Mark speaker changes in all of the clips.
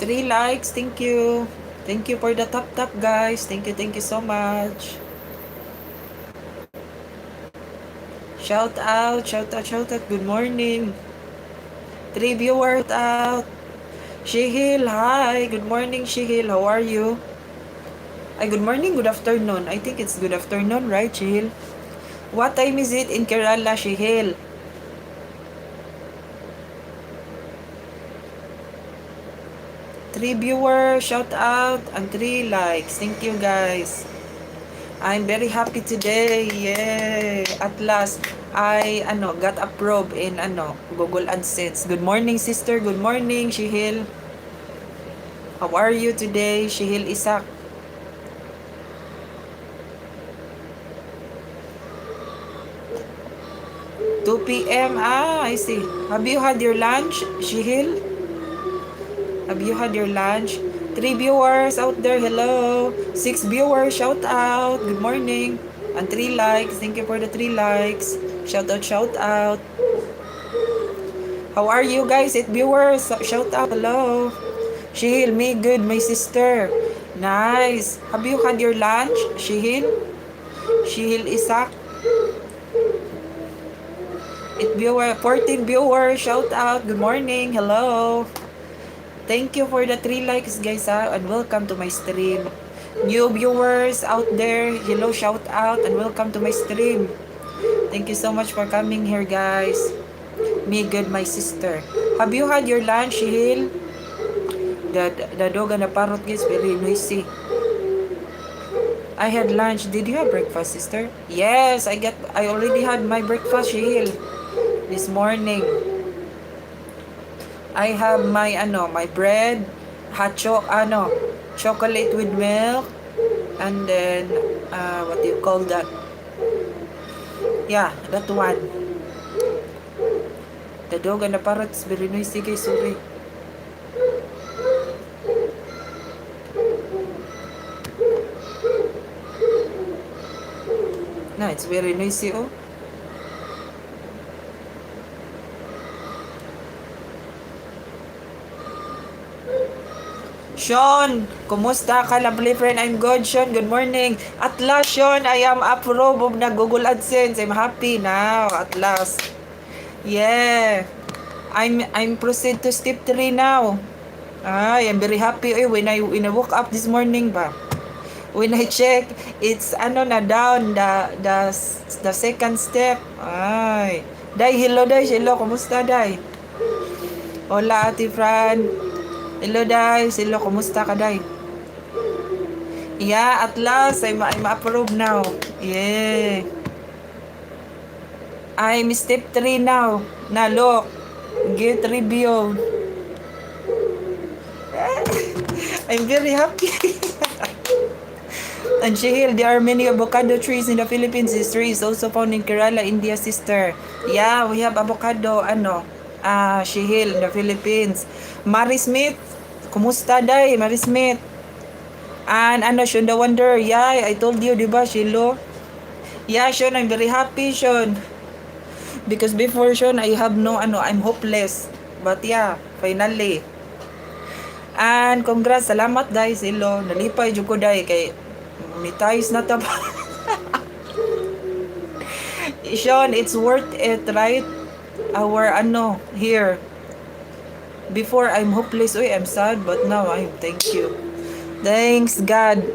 Speaker 1: 3 likes. Thank you. Thank you for the tap guys. Thank you so much. Shout out. Good morning. 3 viewers out. Shihil, hi. Good morning, Shihil. How are you? Ay, good morning, good afternoon. I think it's good afternoon, right, Shihil? What time is it in Kerala, Shihil? 3 viewers, shout out, and 3 likes. Thank you, guys. I'm very happy today. Yay! At last, I got approved in Google AdSense. Good morning, sister. Good morning, Shihil. How are you today, Shihil Isak? 2 p.m. I see. Have you had your lunch, Shihil? Have you had your lunch? 3 viewers out there, hello. 6 viewers, shout out. Good morning. And 3 likes. Thank you for the 3 likes. Shout out, shout out. How are you guys? 8 viewers, shout out. Hello. Shihil, me good, my sister. Nice. Have you had your lunch, Shihil? Shihil Isak. 8 viewers, 14 viewers, shout out. Good morning. Hello. Thank you for the 3 likes, guys, and welcome to my stream. New viewers out there, hello, shout out, and welcome to my stream. Thank you so much for coming here, guys. Me good, my sister. Have you had your lunch, Shihil? The dog and the parrot is very noisy. I had lunch. Did you have breakfast, sister? Yes, I already had my breakfast, Shihil, this morning. I have my my bread, chocolate with milk, and then what do you call that? Yeah, that one. The dog and the parrots very noisy, guys. Sorry. No, it's very noisy, oh. Sean, kumusta ka, lovely friend? I'm good, Sean. Good morning. At last, Sean, I am approved of na Google AdSense. I'm happy now. At last. Yeah. I'm proceed to step 3 now. I'm very happy when I woke up this morning ba. When I check, it's na down the second step. Ay. Day, hello Day. Hello, kumusta Day? Hola, Ate Fran. Hello, Day. Hello, kumusta ka, Day? Yeah, at last, I'm approved now. Yeah. I'm step 3 now. Na, look. Get review. I'm very happy. And Shihil, there are many avocado trees in the Philippines. This tree is also found in Kerala, India, sister. Yeah, we have avocado, Shihil, in the Philippines. Mary Smith, kumusta day, Mary Smith? And Sean the Wonder, yeah, I told you, diba, Shilo? Yeah, Sean, I'm very happy, Sean. Because before, Sean, I have no, I'm hopeless. But yeah, finally. And congrats, salamat, day, Silo. Nalipay, juko, day, kay monetize na ta. Sean, it's worth it, right? Our, here. Before, I'm hopeless. Uy, I'm sad, but now, thank you. Thanks, God.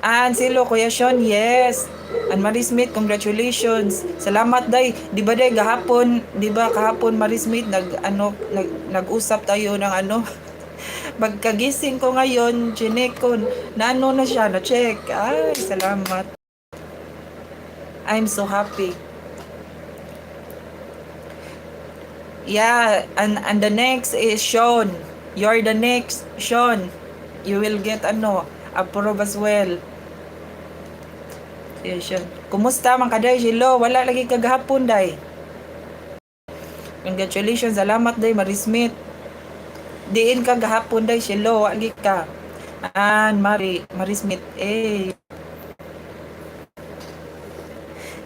Speaker 1: And Silo, Kuya Sean, yes. And Marie Smith, congratulations. Salamat, day. Di ba, day, kahapon, di ba, kahapon, Marie Smith, nag-usap tayo ng Pagkagising ko ngayon, chinek ko, na siya, na-check. Ay, salamat. I'm so happy. Yeah, and the next is Sean. You're the next, Sean. You will get approve as well. Yeah, Sean. Kumusta man ka, day, Shilo? Wala lagi kagahapon, day. Congratulations, salamat, day, Marie Smith. Diin ka gahapon, day, Shilo, wagi ka. And Marie Smith,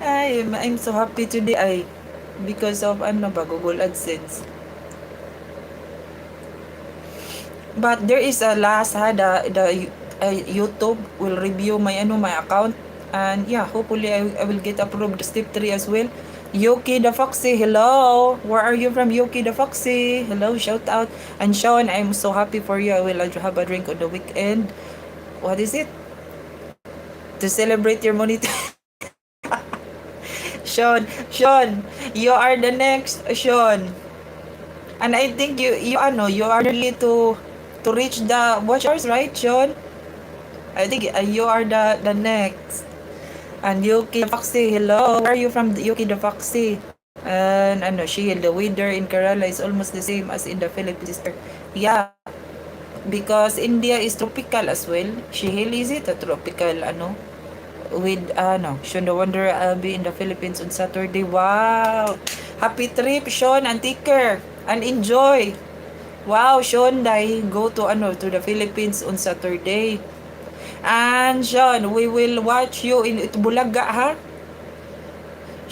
Speaker 1: I'm so happy today, because of Google AdSense. But there is a last ha, YouTube will review my account, and yeah, hopefully I will get approved step 3 as well. Yuki the Foxy, hello. Where are you from, Yuki the Foxy? Hello, shout out. And Sean, I'm so happy for you. I will have a drink on the weekend. What is it? To celebrate your monitor. Sean, you are the next, Sean. And I think you are nearly to reach the watch hours, right, Sean? I think you are the next. And Yuki the Foxy, hello. Where are you from, Yuki the Foxy? And the weather in Kerala is almost the same as in the Philippines, sister. Yeah, because India is tropical as well. Shihil, is it a tropical with Sean the Wonder, I'll be in the Philippines on Saturday. Wow. Happy trip, Sean, and take care and enjoy. Wow, Sean, dai go to the Philippines on Saturday. And Sean, we will watch you in Itbulaga, ha?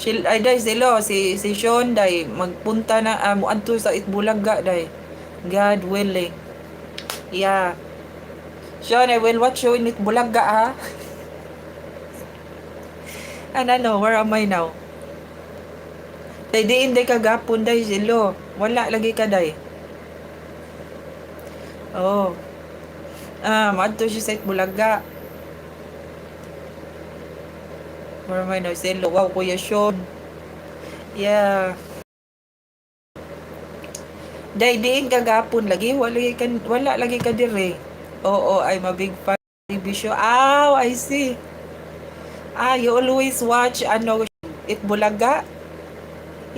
Speaker 1: Ay dai sila si Sean dai magpunta na muadto sa Itbulaga dai. God willing. Yeah. Sean, I will watch you in Itbulaga, ha? And where am I now? Day diin day kagapon day silo. Wala lagi ka day. Oh. Maadto siya sa Itbulaga. Where am I now? Silo. Wow, Kuya Sean. Yeah. Day diin kagapon lagi. Wala lagi ka dire. Oo, I'm a big fan of TV show. I see. You always watch Itbulaga?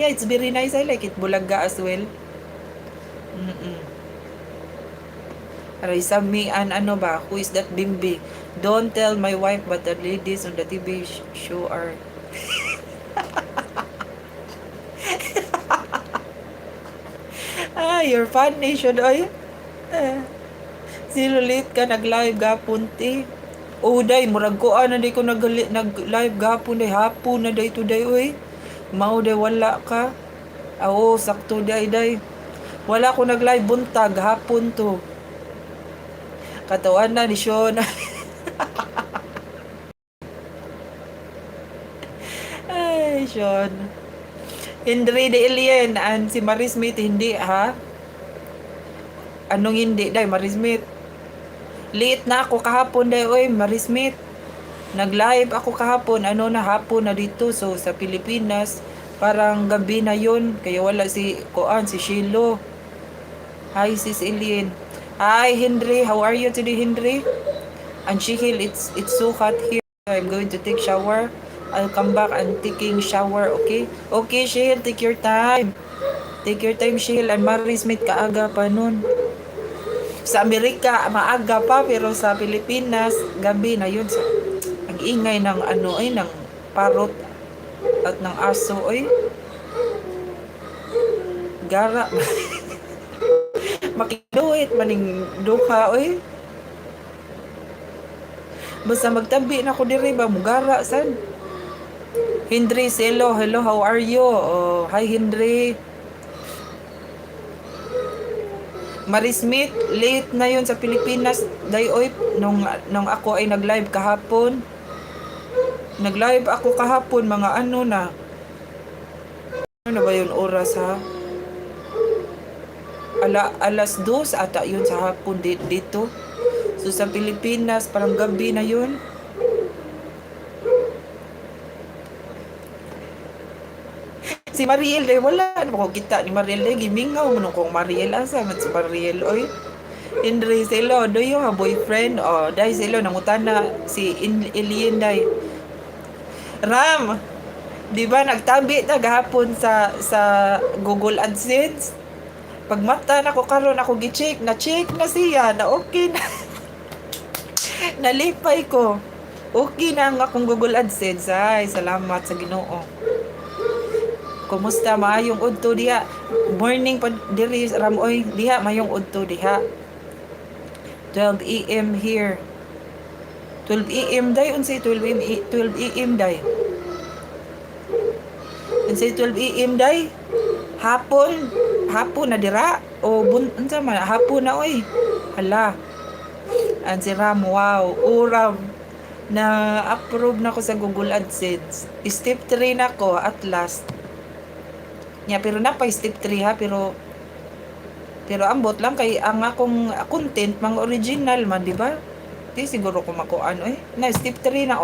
Speaker 1: Yeah, it's very nice. I like Itbulaga as well. Aray, Sami, who is that Bimbi? Don't tell my wife, but the ladies on the TV show are... You're funny, should I? Silulit ka, nag-live gapon, ti. Day, murag ko, na di ko nag-live gapon, day, hapon na day today, oy. Mao day, wala ka. Sakto day. Wala ko nag-live buntag, hapon to. Katawan na ni Sean. Ay, Sean. Henry de Alien and si Maris Smith, hindi, ha? Anong hindi, day, Maris Smith? Late na ako kahapon, day, oy, Maris Smith. Nag-live ako kahapon, hapon na dito. So, sa Pilipinas, parang gabi na yun. Kaya wala si Shilo. Hi, sis Alien. Hi, Henry. How are you today, Henry? And Shihil, it's so hot here. I'm going to take shower. I'll come back and taking shower, okay? Okay, Shihil, take your time. Take your time, Shihil. And Maris Smith, kaaga pa nun. Sa Amerika, maaga pa, pero sa Pilipinas, gabi na yun. Ang ingay ng ng parot at ng aso, oy. Gara. Makiduit maning duha, oy. Basta magtabi na ko diri ba, mugara san. Henry, hello, how are you? Hi, Henry. Maris Smith, late na yun sa Pilipinas. Dayoy, nung ako ay nag-live kahapon. Nag-live ako kahapon, mga na. Ano ba yun oras, ha? Alas 2 ata yun sa hapon dito. So sa Pilipinas, parang gabi na yun. Si Mariel, wala na ko kita ni Mariel. Gimingaw mo nung kong Mariel. Asa man si Mariel, oy. Henry, silo, do you have boyfriend? Dahil silo, nangutana si Alien, dahil. Ram, di ba nagtabi na gahapon sa Google AdSense? Pag mata na ko karon ako gi-check na siya na okay na. Nalipay ko. Okay na ang akong Google AdSense. Ay, salamat sa Ginoo. Kumusta maayong udto diha? Morning pa diri Ramoy diha mayong udto diha. 12 AM here. 12 AM day unsay 12 AM day. Unsay 12 AM day? Hapon na dira o unsa man hapon na oy. Ala, and si Ram, wow, uram, na approve na ko sa Google AdSense. Step 3 na ko at last. Pero na pa step 3 ha, pero ambot lang kay ang akong content mga original man, di ba? Di siguro ko makuan na step 3 na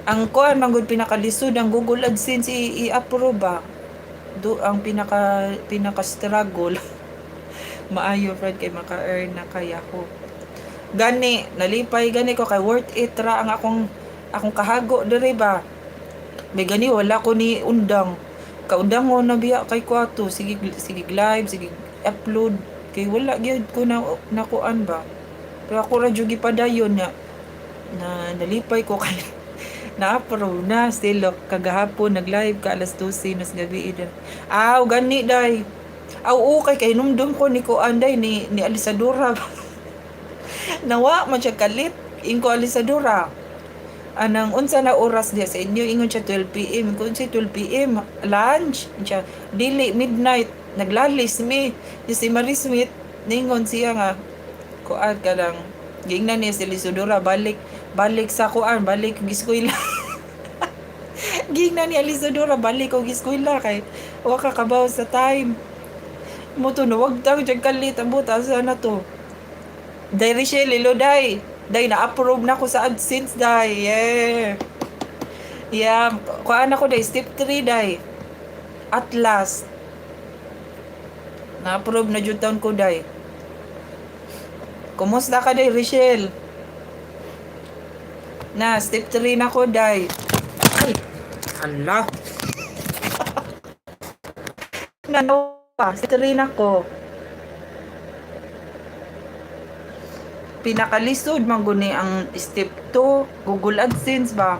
Speaker 1: Ang kuan manggod pinakalisod ang Google AdSense i-approve ba. Ang pinaka struggle. Maayo friend kay maka-earn na kaya ko. Gani nalipay gani ko kay worth it ra ang akong kahago diri ba. May gani wala ko ni undang. Kaundang mo na biya kay ko ato sige live, sige upload kay wala gyud ko na nakuan ba. Pero ako ra jud gipadayon na nalipay ko kay na-approve na still kagahapon nag-live ka alas 12 nas gabi ida. Gani day. Okay kay numdum ko ni ko anday ni Alisadora. Nawa man siya kalit ingko Alisadora. Anang unsa na oras diya sa inyo ingon siya 12 PM. Kung si 12 PM lunch siya dili midnight naglalis mi si Marie Smith ningon siya nga kuan ka lang gingnan niya si Alisadora balik sa kuan balik giskwela. Gingnan ni Alisadora balik og giskwela kay wa ka kabaw sa time mo to no wag tang jag kalit ang buta sa na to. Day Richelle lilo day na-approve na ko sa AdSense day. Kuan ako day step 3 day at last na-approve na jud taon ko day. Kumusta ka day Richelle? Na step 3 na ko day. Ay, hala. Step 3 na ko. Pinakalisod man guni ang step 2 Google AdSense ba.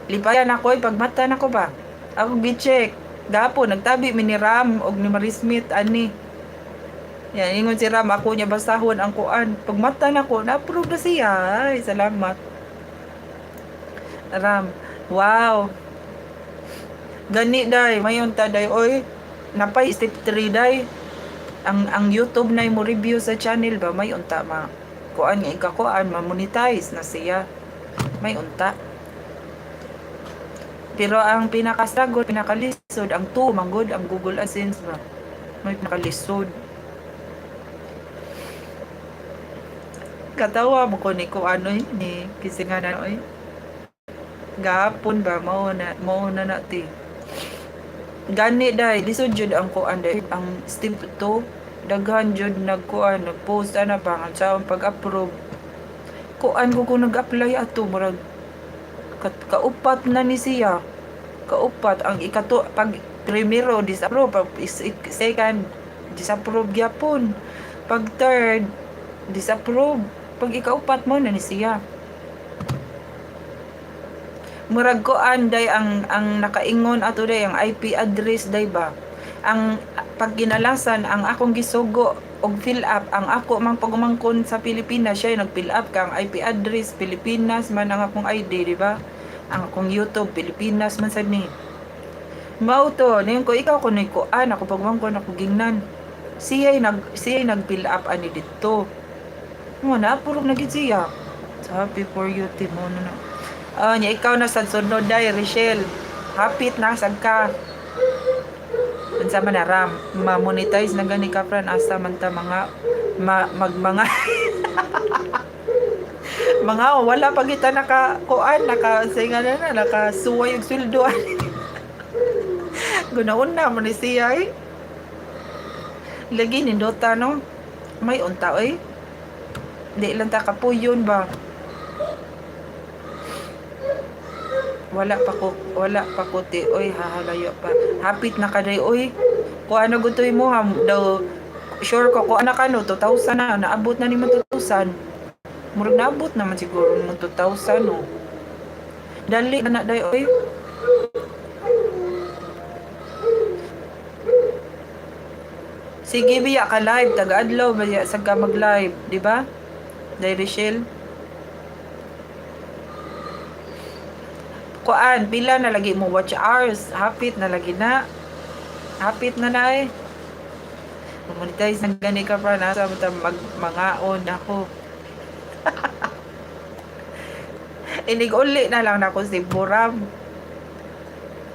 Speaker 1: Lipayan ako pagmata na ko ba. Ako gi-check. Dapo nagtabi mi ni Ram og ni Marie Smith ani. Yan ingon si Ram ako niya basahon ang kuan. Pagmata na ko na-approve na siya. Ay, salamat. Ram. Wow. Gani day, mayon ta day oy. Napay step 3 day. Ang YouTube na mo review sa channel ba may unta kuan nga ikakuan ma-monetize na siya. May unta. Pero ang pinaka-struggle, pinakalisod ang 2 manggod ang Google AdSense ba. May pinakalisod. Katawa mo ko ni kuan ni kisinganan gapon ba mao na nati. Gani day lisod jud ang kuan day ang step 2 daghan jud nagpost ana ba sa pag-approve kuan ko kung nag-apply ato murag kaupat na ni siya kaupat ang ikato pag primero disapprove pag second disapprove gyapon pag third disapprove pag ikaupat mo na ni siya murag ko anday ang nakaingon ato day ang IP address day ba ang pag ginalasan ang akong gisugo og fill up ang ako mang pagumangkon sa Pilipinas siya nag-fill up kang IP address Pilipinas man ang akong ID di ba ang akong YouTube Pilipinas man sad ni mao to niyon ko ikaw kunoy ko ako pagumangkon ako gingnan siya nag-fill up ani dito mo na purog na gid siya happy for you Timo na nya ikaw na sa sunod day Richelle hapit na sad ka unsa man na Ram ma-monetize na gani ka friend asa man ta mga mga mga wala pa kita nakakuan singa na nakasuway og sweldo gunauna man ni siya lagi nindota no may unta di lang ta kapuyon ba wala pa ko ti hahalayo pa hapit na kaday ko ano gutoy mo daw sure ko ano ka no 2,000 na naabot na ni mo 2,000 murag naabot naman siguro mo 2,000 no dali na day sige biya ka live taga-adlaw biya sa ka mag live di ba day Richelle kuan pila na lagi mo watch hours hapit na lagi na Hapit na na eh. Monetize na gani ka pa nasa mangaon ako. Inig uli na lang nako si Buram.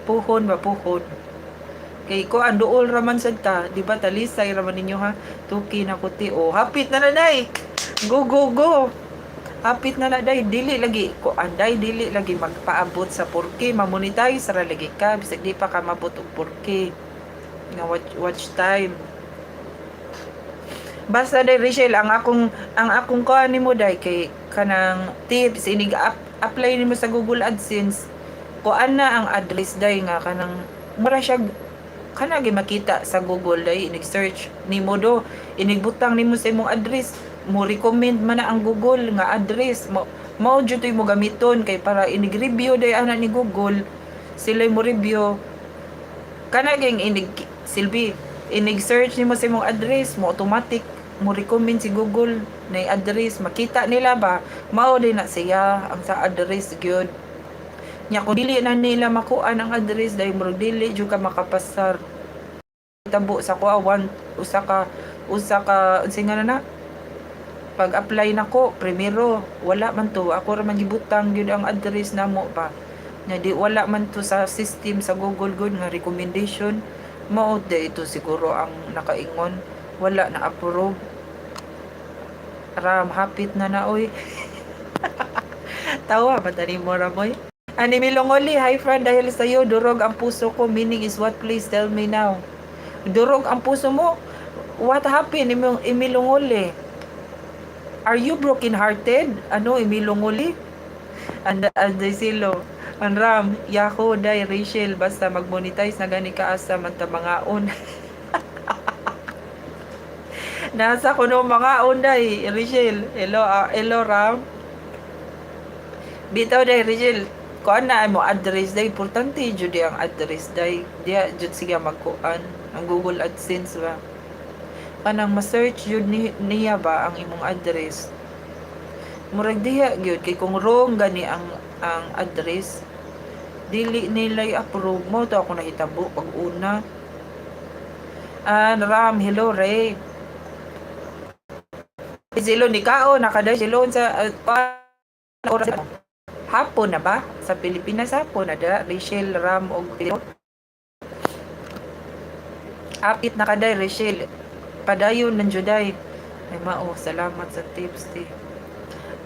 Speaker 1: Puhon ba puhon. Kay ko anduol raman sad ta, di ba talisay raman ninyo ha. Tuki na kuti o hapit na nanay. Go go go. Hapit na day dili lagi ko anday dili lagi magpaabot sa 4K mamonetize ra lagi ka bisag di pa ka mabot og 4K nga watch time. Basta day Rachel ang akong kuan nimo day kay kanang tips inig apply nimo sa Google AdSense kuan na ang address day nga kanang mura siya kana gi makita sa Google day inig search nimo do inigbutang nimo sa imong address mo recommend man na ang Google nga address mao jud mo gamiton kay para inig review day ana ni Google sila mo review kana ging inig silbi inig search nimo sa imong address mo automatic mo recommend si Google na address makita nila ba mao din na siya ang sa address gyud nya kung dili na nila makuan ang address dahil murag dili jud ka makapasar tabo sa kuha usa ka unsa nga na pag apply nako primero wala man to ako ra man gibutang gyud ang address namo pa nya di wala man to sa system sa Google good nga recommendation mao de ito siguro ang nakaingon wala na approve ram hapit na na oy tawa pa tani mo ramoy ani milongoli hi friend dahil sa iyo durog ang puso ko meaning is what please tell me now durog ang puso mo what happened imilongoli are you broken hearted ano imilongoli and silo ang ram yako day Rachel basta magmonetize na gani ka asa man ta mangaon nasa kuno mga onday Rachel hello ram bitaw day Rachel kuan na mo address day importante jud ang address day dia jud siya magkuan ang Google AdSense ba kanang ma-search jud niya ba ang imong address murag diha gyud kay kung wrong gani ang address dili nila i-approve mo to ako nahitabo pag una ram hello Ray silon ni kao nakaday silon sa oras hapon na ba sa Pilipinas hapon na da Rachel Ram og apit na kaday Rachel padayon ng juday ay mao salamat sa tips ti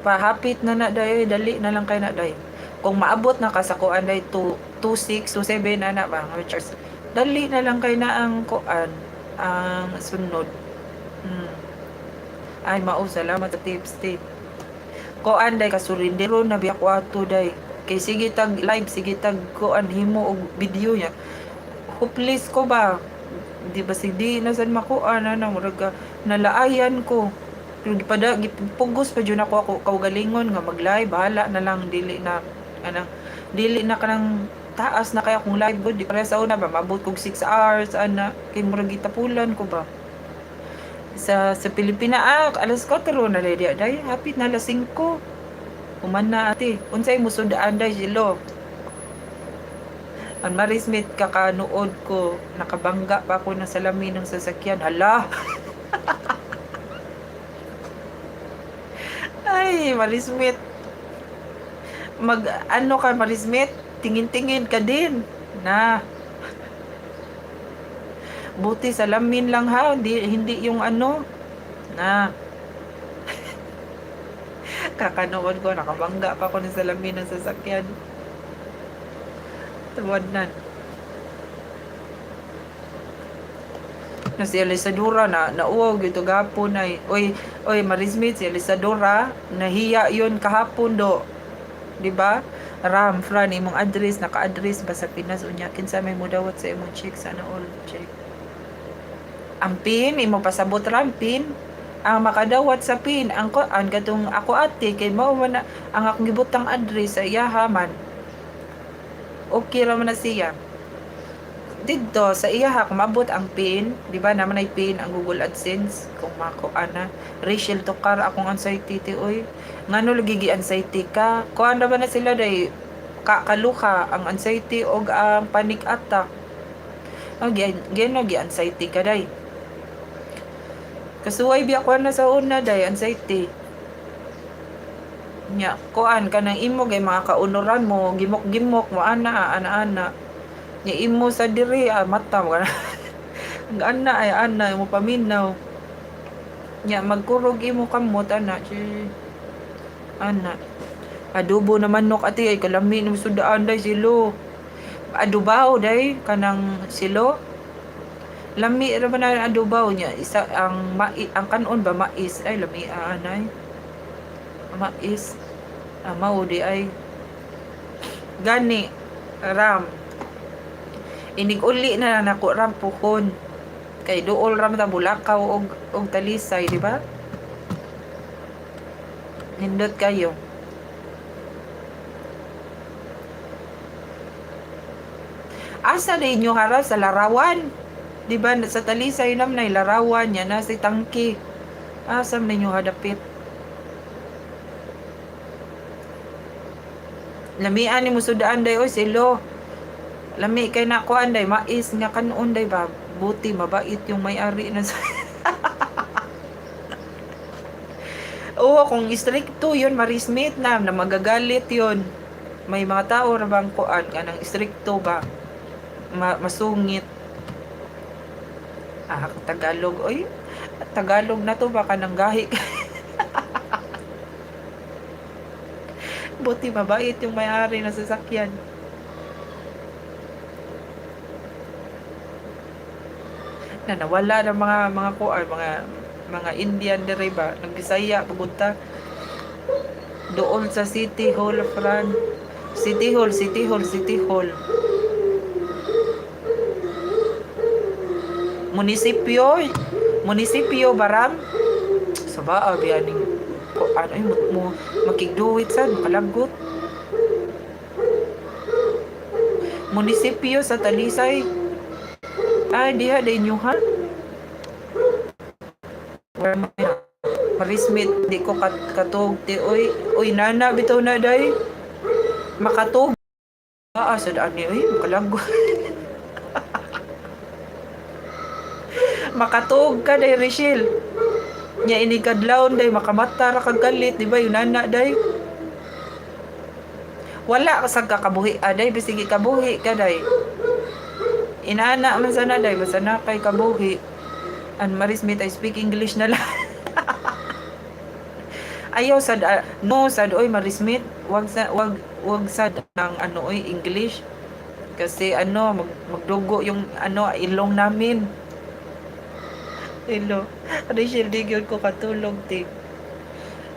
Speaker 1: pahapit na day dali na lang kay na day kung maabot na ka sa kuan day 26 to 7 ana ba Richards dali na lang kay na ang kuan ang sunod ay mao salamat sa tips ti kuan day kasurindero na biya ko ato day kay sige tag live sige tag kuan himo og video nya hopeless ko ba di ba di na sad makuan na murag nalaayan ko pero gipugos pa jud ako kaugalingon nga mag-live bahala na lang dili na kanang taas na kaya kung live good di para sa una ba mabot kog 6 hours ana kay murag gitapulan ko ba sa Pilipinas alas 4 na day hapit na alas 5 human na ate unsay musudaan day silo ang Marismit kakanood ko nakabangga pa ako ng salamin ng sasakyan hala ay Marismit mag ano ka Marismit tingin-tingin ka din na buti salamin lang ha hindi yung ano na kakanood ko nakabangga pa ako ng salamin ng sasakyan tawad na si Elisadora na nauwag ito gapon ay oy Marismit si Elisadora nahiya yon kahapon do di ba ram fran imong address naka-address ba sa Pinas unya kinsa may mudawat sa imong check sana all check ang pin imo pasabot ram pin ang makadawat sa pin ang gatong ako ate kay mao man ang akong gibutang address sa iyaha man okay ra man na siya dito sa iyaha kung mabot ang pin di ba naman ay pin ang Google AdSense kung makuan na Rachel Tokar akong anxiety ti oy ngano lagi gi anxiety ka kuan ra ba na sila day kaluka ang anxiety og ang panic attack Gi anxiety ka day. Kasuway biya ko na sa una day anxiety. Nya kuan kanang imo gay mga kaunoran mo gimok-gimok mo ana. Nya imo sa diri mata mo kana. Ana ay ana mo paminaw. Nya magkurog imo kamot ana. Ana. Adobo na manok ati ay kalami ng sudaan day silo. Adubaw day kanang silo. Lami ra man ang adubaw niya isa ang kanon ba mais ay lami anay. Mais. Mao di ay gani ram. Inig-uli na nako ram pukon. Kay duol ram ta Bulakaw og Talisay, di ba? Nindot kayo. Asa na inyo harap sa larawan? Di ba sa Talisay nam na larawan niya na si tangki. Asa na inyo hadapit? Lamian ni mo sudaan day oy silo. Lami kay na kuan day mais nga kanon day ba. Buti mabait yung may-ari na sa Oo, kung stricto yun, marismate na magagalit yun. May mga tao na bang kuan kanang stricto ba? Masungit. Tagalog. Oy, Tagalog na to baka nang gahi. Buti mabait yung may-ari na sasakyan. Na nawala ng mga kuan, mga Indian dire ba, nagBisaya pupunta doon sa City Hall Fran. City Hall. Munisipyo Baram. Sa baa biyaning ano ay mo makigduwit sad makalagot. Munisipyo sa Talisay. Ay diha day inyo ha. Marismit di ko katog ti oy nana bitaw na day. Makatog. Sa daan ni oy makalagot. Makatog ka day Rachel. Nya ini kadlawon day makamata ra kag galit di ba yun nana day. Wala ka sa kakabuhi aday bisigi kabuhi ka day. Inana man sana day basta na kay kabuhi. An marismit I speak English na lang. Ayaw sad no sad oy marismit wag sad ng ano oy English kasi magdugo yung ilong namin. Hello. Rachel di gyud ko katulog ti.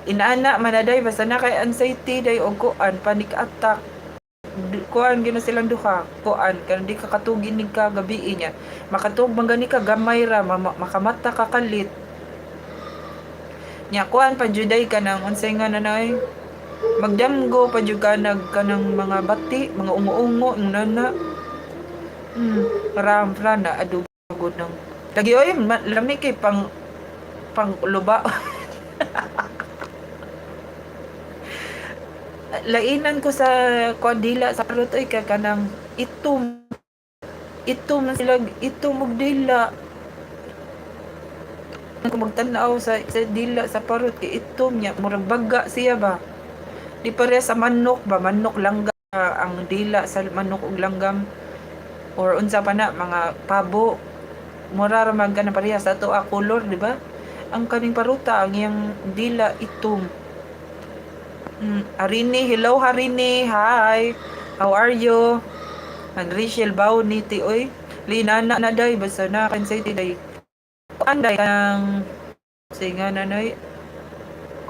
Speaker 1: Inaana manaday basta na kay anxiety day og kuan panic attack. Kuan gina silang duha. Kuan kan di ka katugin nig ka gabi niya. Makatug man gani ka gamay ra makamata ka kalit. Nya kuan pa juday ka nang unsay nga nanay. Magdamgo pa jud ka kanang mga bati, mga ungo-ungo nana. Ram na adugo ng lagi oy lami kay pang luba. Lainan ko sa kwadila sa parot oy kanang itom man sila itom og dila. Kung magtanaw sa dila sa parot kay itom niya murag baga siya ba. Di pareha sa manok ba, manok langgam ang dila sa manok og langgam or unsa pa na mga pabo. Mura ra man kana pareha sa ato color, di ba? Ang kaning paruta ang iyang dila itom. Harini, hello Harini, hi. How are you? And Rachel Bauni ti oy. Linana na day basta na anxiety day. Anday kanang singa nanoy.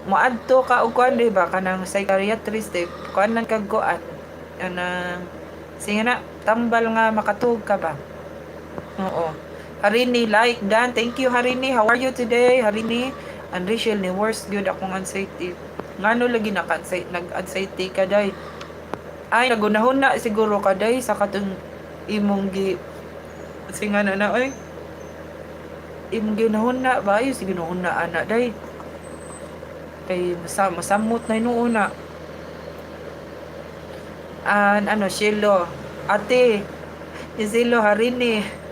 Speaker 1: Moadto ka og kuan di ba kanang psychiatrist eh. Kuan nang kag kuan. Anang singa na tambal nga makatug ka ba? Oo. Harini, like Dan. Thank you, Harini. How are you today, Harini? And Rachel, ni worst good akong anxiety. Ngano lagi nag-anxiety ka, day? Ay, nagunahon na siguro ka, day, sa katong imong kasi nga na, oy. Imong ginahon na, ba? Ay, sige, ginahon na, ana, day. Kay, masamot na yun una. Shilo. Ate, Silo, Harini.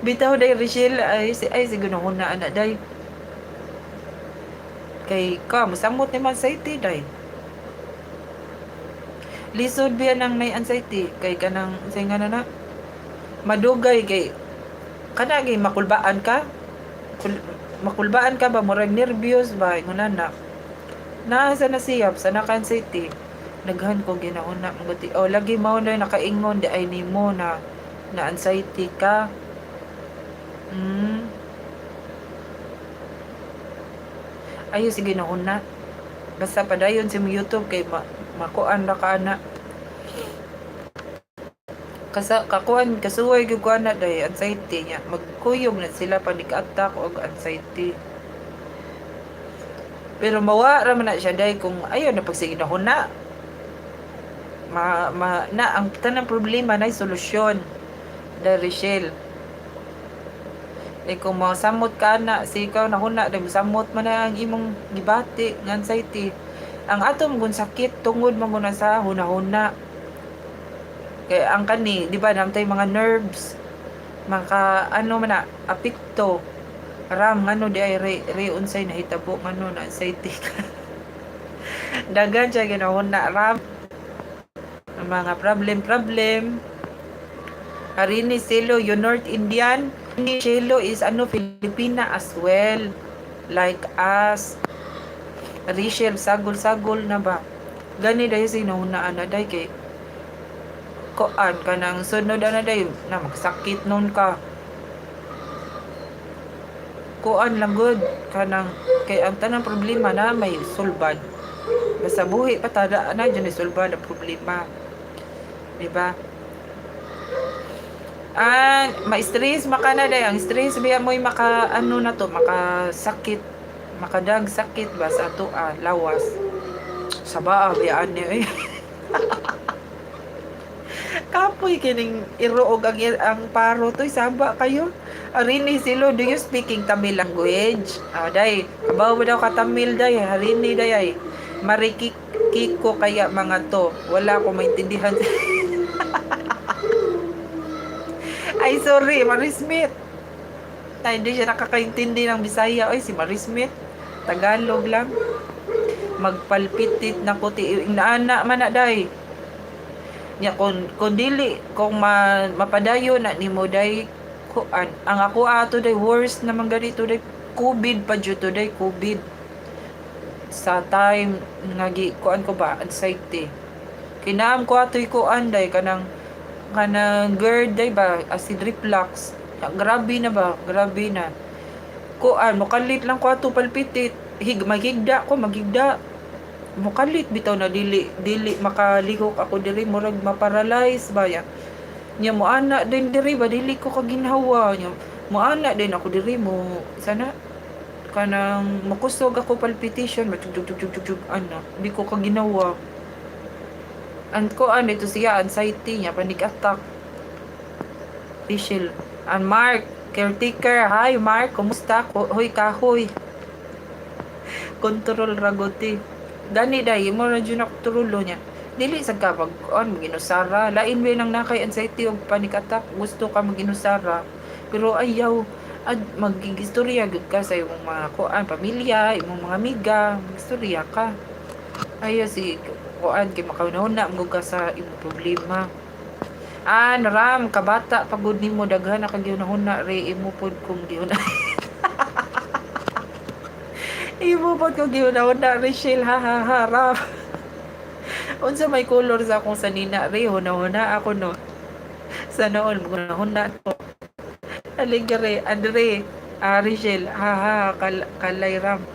Speaker 1: Bitaw day Rachel ay siguro na anak day. Kay ka mosamot ni man anxiety day. Lisod biya nang may anxiety kay kanang say nga na madugay kay kana gay makulbaan ka. Makulbaan ka ba murag nervyos ba ngunan na. Naa sa nasiyap sa naka-anxiety. Naghan ko ginahuna maguti. O lagi mao na nakaingon di ay nimo na anxiety ka. Mm. Ayo sige na una. Basta padayon sa YouTube kay makuan ra ka ana. Kakuan kasuway gyud ko ana day anxiety nya. Magkuyog na sila panik-attack og anxiety. Pero mawa ra man na siya day kung ayo na pagsige na una. Na ang tanang problema na solusyon. Day Rachel. Kung masamot ka na, si ikaw na huna, samot man na ang imong gibati, ng anxiety. Ang atom kung sakit, tungod mo muna sa huna-huna. Kaya ang kani, di ba, namtay mga nerves, ano man na, apikto, ram, ano di ay unsay na hitabo, ano na anxiety ka. Dagan siya ginahuna, ram, mga problem. Harini Silo, you North Indian. Chelo is Filipina as well. Like us. Rachel, sagol-sagol na ba? Gani dahil sinunaan na dahil kay koan ka nang sunod na dahil na magsakit nun ka. Koan lang good ka nang kay ang tanang problema na may sulban. Basta buhi patada na dyan sulban ang problema. Diba? Ma-stress makana day ang stress biya mo'y maka ano na to makasakit makadag sakit ba sa ato lawas sa baa biyaan ni kapoy kining iroog ang paro toy saba kayo arini silo do you speaking Tamil language day kabaw daw ka Tamil day harini day ay marikik ko kaya mga to wala ko maintindihan. Ay, sorry, Marismith. Ay, hindi siya nakakaintindi ng Bisaya. Ay, si Marismith. Tagalog lang. Magpalpitit na kuti. Inaana man na, day. Ya, kung dili, kung mapadayo na ni mo, day, ang ako ato, day, worst naman ganito, day, COVID pa dyo to, day, COVID. Sa time, kuan ko ba, anxiety. Kinaam ko ato'y kuan, day, kanang GERD day ba acid reflux grabe na kuan mukalit lang ko ato palpitit magigda mukalit bitaw na dili makaligok ako diri murag maparalyze ba ya nya mo ana din diri ba dili ko kaginhawa nya mo ana din ako diri mo sana kanang makusog ako palpitation matug ana di ko kaginawa. And ko ito siya anxiety niya panic attack. Rachel and Mark caretaker. Hi Mark, kumusta? Hoy kahoy. Control ragoti. Gani dai mo na jud nakturulo niya. Dili sa kapag maginusara. Lain ba nang nakay anxiety o panic attack gusto ka maginusara. Pero ayaw magistorya gud ka sa imong mga pamilya, imong mga amiga, magistorya ka. Ayaw si kuan kay makaunahuna mo ka sa imong problema. Naram kabata pagud nimo daghan na kag ginahuna re imo pod kung gihuna. Imo pod kung gihuna Rachel ha ram. Unsa may color sa akong sanina re hunahuna ako no. Sa noon hunahuna to. Aligare Andre Rachel ha kalay ram.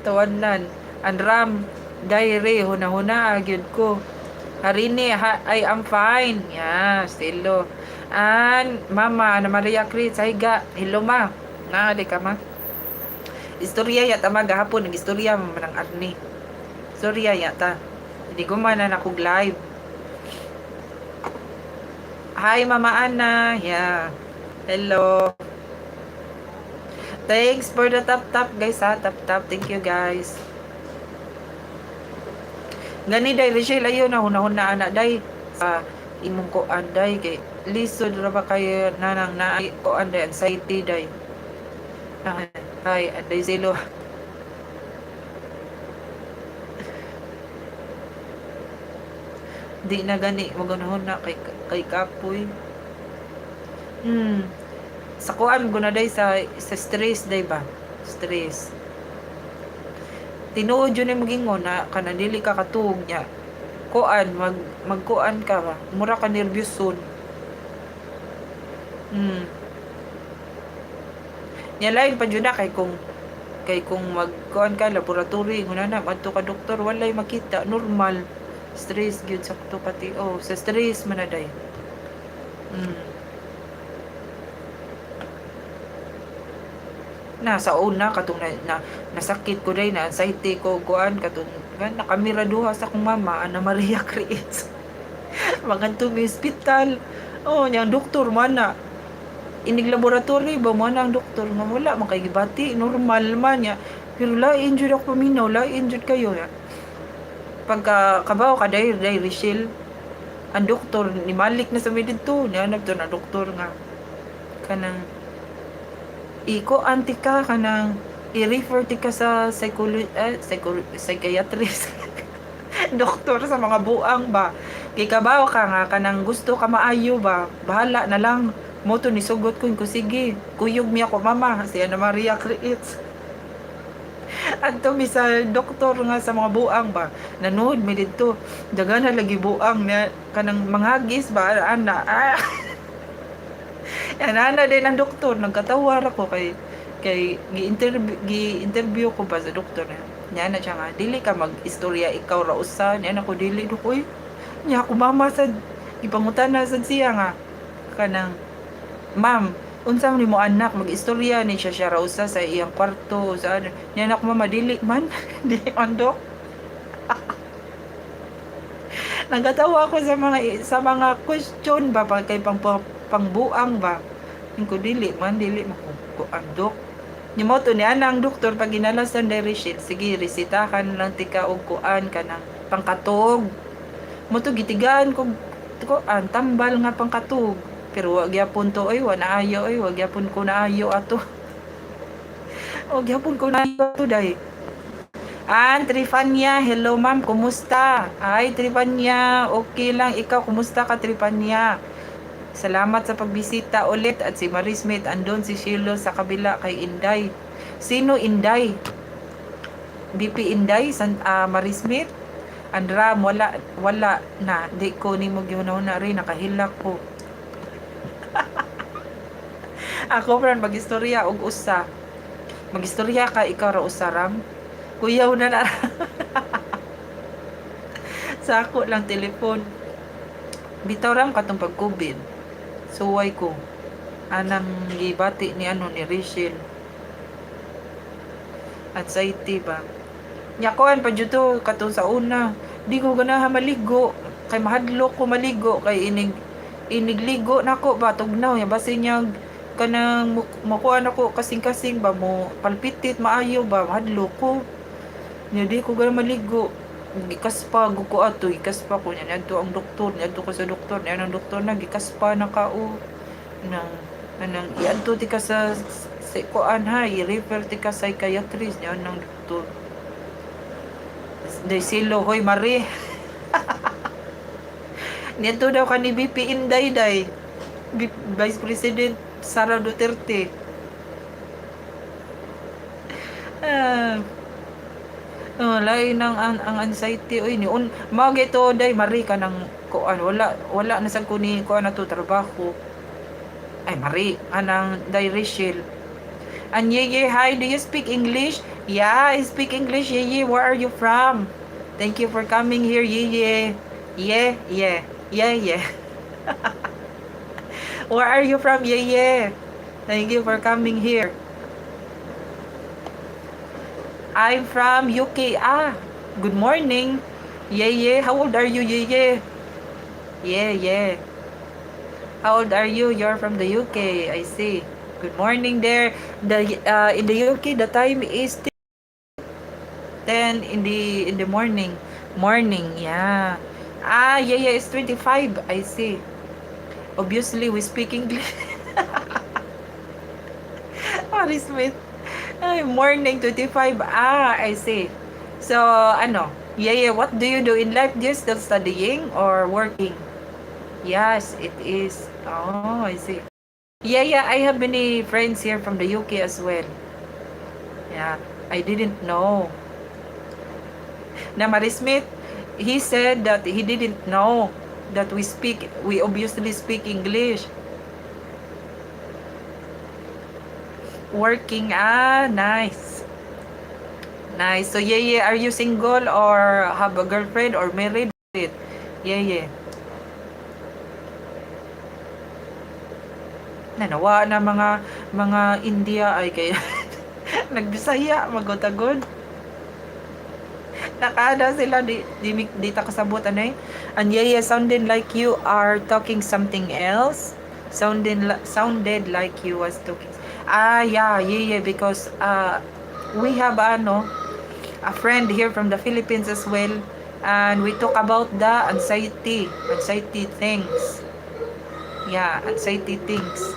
Speaker 1: Tawanan Andram Diary, huna-huna, agyod ko. Harini, I am fine. Stilo. Mama, Ana Maria Cris, higa. Hello, ma. Di ka, ma. Istorya yata, ma, gahapon, nag-istorya, ma, ng Arni. Istorya yata. Hindi ko man na nakog live. Hi, Mama Ana. Hello. Thanks for the tap, guys, ha. Tap. Thank you, guys. Gani day Rachel ayo na hunahuna anak day imong ko anday kay lisod ra ba kay nanang na ko anday anxiety day. Ay, anday silo. Di na gani magunahon na kay kapoy. Hmm. Sa kuan guna day sa stress day ba? Stress. Tinuod yun yung magingon na kana dili ka katuog niya. Kuan magkuan ka ba? Mura ka nervyos son. Hmm. Nya lain pa jud na kay kung magkuan ka laboratory nguna na adto ka doktor walay makita normal. Stress gyud sakto pati sa stress man na day. Hmm. Na sa una katong nasakit ko day na anxiety ko kuan katong nakamira duha sa akong mama Ana Maria Creates. Maganto mi hospital. Yang doktor man na inig laboratory ba mo na ang doktor nga wala man kay gibati normal man niya pero lain jud ako paminaw lain jud kayo ya pagka kabaw ka day Rachel ang doktor ni Malik na sa may dito niya nagto na doktor nga kanang iko anti ka kanang i-refer ti ka sa psychiatrist doktor sa mga buang ba kay kabaw ka nga kanang gusto ka maayo ba bahala na lang mo to ni sugot ko sige kuyog mi ako mama si Ana Maria Creates adto mi sa doktor nga sa mga buang ba nanood mi dito dagan na lagi buang na kanang manghagis ba ana ana din ang doktor nagkatawar ako kay gi-interview ko ba sa doktor niya na siya nga dili ka mag-istorya ikaw ra usa niya ako dili do ko niya ako mama sa ipangutana sad siya nga kanang ma'am unsa man nimo anak mag-istorya ni siya ra usa sa iyang kwarto sa niya ako mama dili man dili man dok nagatawa ako sa mga question ba kay pangbuang ba ko dili man ko andok ni mo to ni anang doktor pag ginalasan dai Rachel sige resitahan lang tika og kuan kanang pangkatog mo to gitigaan ko an tambal nga pangkatog pero wag gyapon to wa naayo wag gyapon ko naayo ato wag gyapon ko naayo ato dai Trifania, hello ma'am, kumusta? Ay, Trifania, okay lang. Ikaw, kumusta ka, Trifania? Salamat sa pagbisita ulit. At si Marismith, andon si Shilo sa kabila kay Inday. Sino Inday? BP Inday? Marismith? Andram, wala na. Di ko ni mo na rin, nakahilak ko. Ako, friend, mag-istorya og usa. Mag-istorya ka, ikaw ra usaram. Kuyaw na sa ako lang telepon bitaw ram katong pag-COVID suway ko anang gibati ni Rachel anxiety ba nya kuan pa jud to katong sa una di ko ganahan maligo kay mahadlok ko maligo kay inigligo nako ba tugnaw ya basin niya kanang makuan ako kasing-kasing ba mo palpitit maayo ba mahadlok ko nya di ko ganahan maligo gikaspa ko ato gikaspa ko niya adto ang doktor niya adto ko sa doktor niya ang doktor na gikaspa na kao nang iadto ti ka sa kuan ha i-refer ti ka psychiatrist niya nang doktor day silo hoy Marie nito daw ka ni BP Inday Vice President Sara Duterte lain ang anxiety oy ni mao gito day Marie ka nang kuan wala na sad ko ni kuan na to trabaho ay Marie anang day Rachel Yeye, hi, do you speak English? Yeah, I speak English. Yeye, where are you from? Thank you for coming here, Yeye. Yeah. Where are you from, Yeye? Thank you for coming here. I'm from UK. Good morning. Yeye, how old are you, Yeye? Yeah. How old are you? You're from the UK. I see. Good morning there. In the UK, the time is 10 in the morning. Yeah. Ah, yeah, yeah, it's 25. I see. Obviously, we speak English. Mari Smith. Ay, morning 25. Ah, I see. So, ano? Yeah, yeah, what do you do in life? Just still studying or working? Yes, it is. Oh, I see. Yeah, yeah, I have many friends here from the UK as well. Yeah, I didn't know. Na Mari Smith, he said that he didn't know that we obviously speak English. Working, ah, nice. Nice. So, yeah, yeah, are you single or have a girlfriend or married? Yeah, yeah. Nanawa na mga India ay kaya nagbisaya magotagod. Nakada sila di ta kasabot anay. And yeah, yeah, sounded like you are talking something else. Sounded like you was talking. Ah, yeah, yeah, yeah, because we have a friend here from the Philippines as well, and we talk about the anxiety things. Yeah, anxiety things.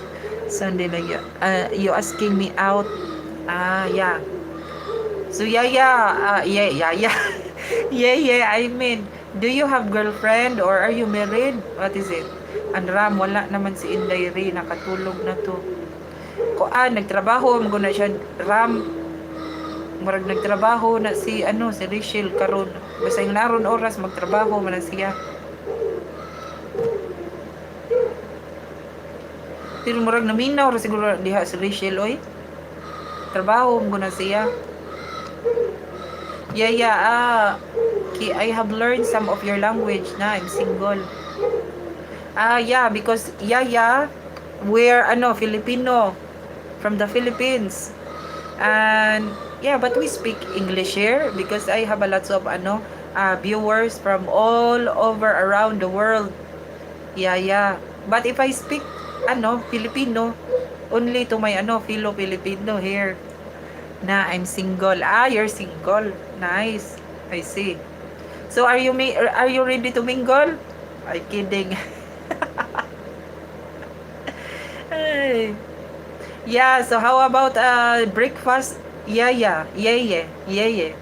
Speaker 1: Sunday like you asking me out. Ah, yeah. So yeah, yeah, yeah. Yeah, yeah. I mean, do you have girlfriend or are you married? What is it? Ang Ram, wala naman si Inday Ri, nakatulog na to. Nagtrabaho, maguna siya, Ram, marag nagtrabaho na si Rachel karon. Basta yung naron oras, magtrabaho man na siya. Pero marag naminaw, siguro diha si Rachel, oy. Trabaho, maguna siya. Yeah, yeah, I have learned some of your language na, I'm single. Yeah, because yeah, we're Filipino from the Philippines. And yeah, but we speak English here because I have a lots of viewers from all over around the world. Yeah, yeah. But if I speak Filipino only to my Filipino here. Na I'm single. Ah, you're single. Nice. I see. So are you ready to mingle? I kidding. Ay. Yeah, so how about breakfast? Yeah, yeah. Yeah, yeah. Yeah, yeah.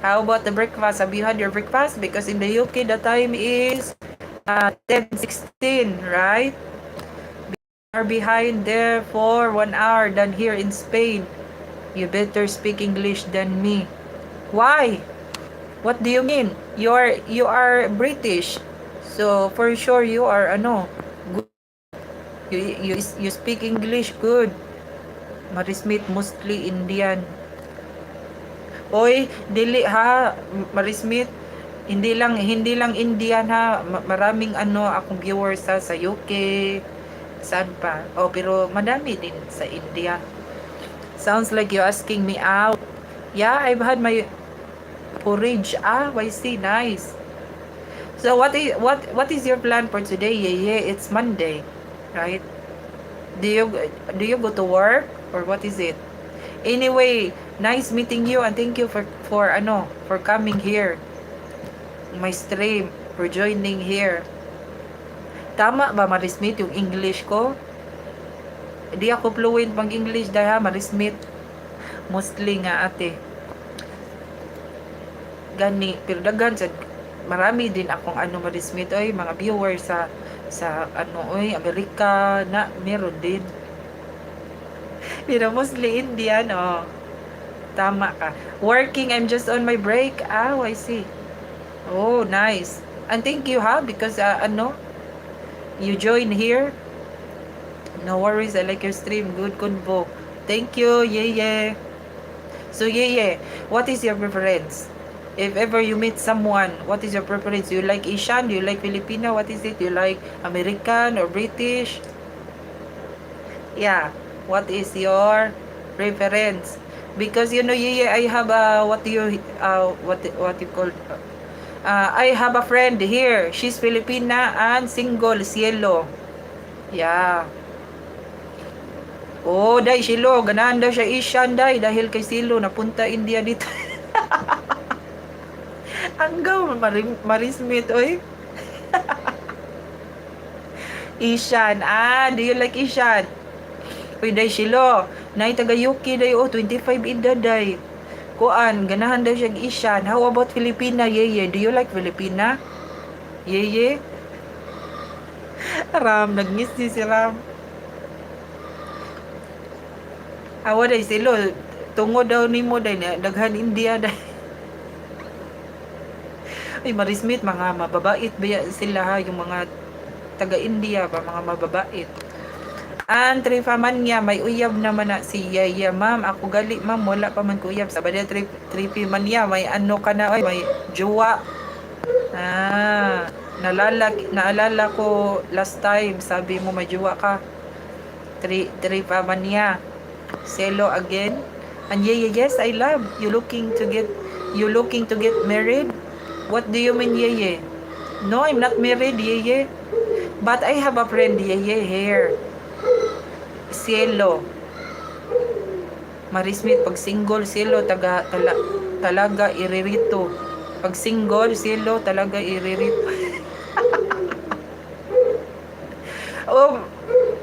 Speaker 1: How about the breakfast? Have you had your breakfast? Because in the UK the time is 10:16, right? We are behind there for 1 hour than here in Spain. You better speak English than me. Why? What do you mean? You are British. So for sure you are good. You speak English good. Marismit mostly Indian. Oy, dili ha, Marismit. Hindi lang Indian ha. Maraming akong viewers sa UK. Saan pa? Oh, pero madami din sa India. Sounds like you're asking me out. Yeah, I've had my porridge. Ah, I see. Nice. So what is your plan for today? Yeah, it's Monday, right? Do you go to work or what is it? Anyway, nice meeting you and thank you for coming here. My stream, for joining here. Tama ba Marismit yung English ko? Di ako fluent pang English dahil Marismit. Mostly nga ate. Gani, pero daghan sa marami din akong Marismit oy mga viewers sa Amerika na meron din. Pero mostly Indian, oh. Tama ka. Working, I'm just on my break. Ah, I see. Oh, nice. And thank you ha because you join here. No worries, I like your stream. Good convo. Thank you. Yeah. So yeah. What is your preference? If ever you meet someone, what is your preference? You like Asian? You like Filipino? What is it? You like American or British? Yeah. What is your preference? Because yeah, I have what you call I have a friend here. She's Filipina and single, Cielo. Yeah. Oh, dai Silo, ganahan daw siya Asian dai dahil kay Silo napunta India dito. Anggaw Marismit oy. Ishan. Ah, do you like Ishan? Uy, day silo. Nay taga-UK day, 25 edad day. Kuan, ganahan daw siya Ishan. How about Filipina, Yeye? Do you like Filipina? Yeye? Ram, nagmiss ni si Ram. Awa day silo. Tungod daw ni mo day, daghan India day. Ay, Marismit, mga mababait ba sila ha, yung mga taga-India ba, mga mababait. Ang tripaman niya, may uyab naman na si Yaya, ma'am. Ako gali, ma'am, wala pa man ko uyab. Sa badya tripiman niya, may ano ka na, ay, may jowa. Ah, naalala ko last time, sabi mo may jowa ka. Tripaman niya. Selo again. And Yaya, yes, I love. You looking to get married? What do you mean, Yeye? No, I'm not married, Yeye. But I have a friend, Yeye, here. Cielo. Marismit, pag single, Cielo, talaga iririto. Pag single, Cielo, talaga iririto. Oh,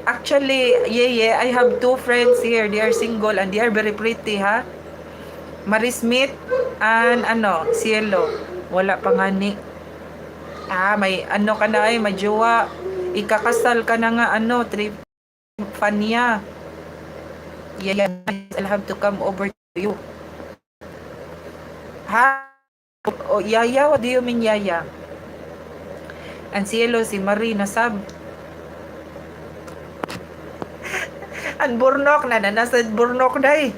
Speaker 1: actually, Yeye, I have two friends here. They are single and they are very pretty, ha? Marismit and Cielo. Wala pa nga ni. Ah, may ano ka na ay, may jowa. Ikakasal ka na nga, Fania. Yaya, I'll have to come over to you. Ha? O, Yaya, what do you mean, Yaya? Ang Cielo, si Marie, nasab. Ang burnok na, nasa burnok day.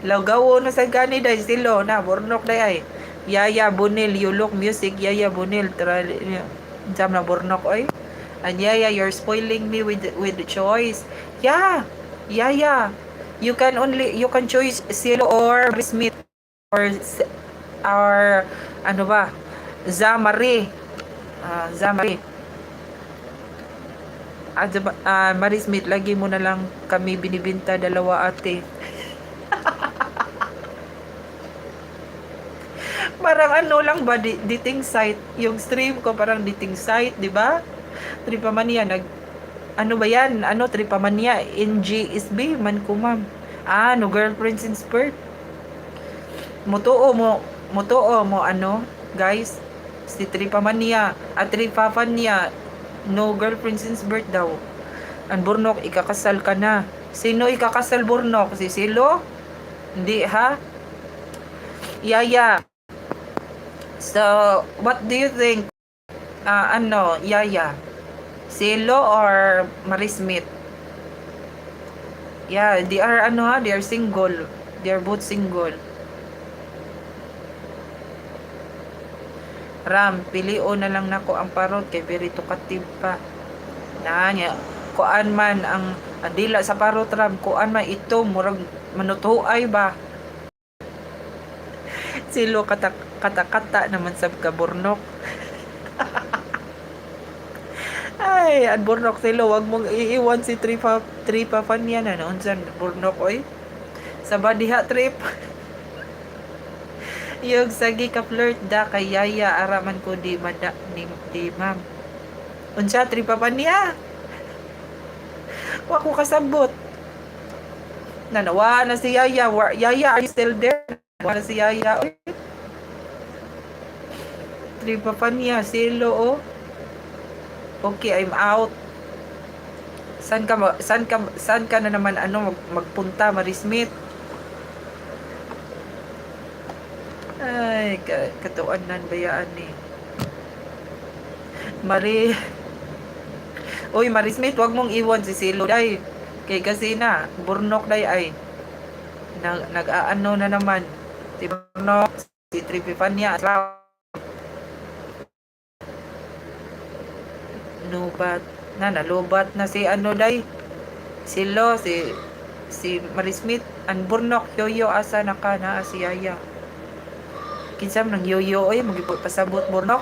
Speaker 1: Lagawo na sa gani day, Cielo, na, burnok day ay. Yaya, Bunil, you look music, Yaya, Bunil, jam na burnok, oy. And Yaya, you're spoiling me with the choice. Yeah, Yaya, you can choose Cielo or Smith or ano ba? Zamari. Zamari. Marie Smith, lagi mo na lang kami binibinta dalawa ate. Parang ano lang ba, dating site. Yung stream ko parang dating site, di ba? Tripamania, ano ba yan? Tripamania, NGSB, man ko ma'am. No girlfriend since birth. Mutuo mo, guys. Si Tripamania, at Tripapania, no girlfriend since birth daw. Ang Burnok, ikakasal ka na. Sino ikakasal, Burnok? Si Silo? Hindi, ha? Yaya. So, what do you think? Yaya? Silo or Marie Smith? Yeah, they are they are single. They are both single. Ram, pilio na lang nako ang parot kay very talkative pa. Nanya, kuan man ang dila sa parot, Ram, kuan man ito murag manutuay ba. Silo kata naman sab ka Burnok. Ay, ang Burnok Silo, wag mong iiwan si Tripa fan yan, unsan Burnok, oy. Sa badiha trip. Yung sagi ka flirt da kay Yaya, araman ko di ma'am. Unsa Tripa fan niya? Wa ko kasabot. Nanawa na si Yaya. Yaya, are you still there? Nanawa na si Yaya, oy. Tripa fan niya, Silo, oh. Okay, I'm out. San ka na naman magpunta, Marie Smith? Ay, katuan nan bayaan ni. Oy, Marie Smith, wag mong iwan si Silo day. Kay kasi na Burnok day ay nag-aano na naman. Si Burnok, si Tripifania, nalubat na si day, Silo, si Marie Smith, ang Burnok, yoyo asa na si Yaya. Kinsam nang yoyo, oy, pasabot Burnok.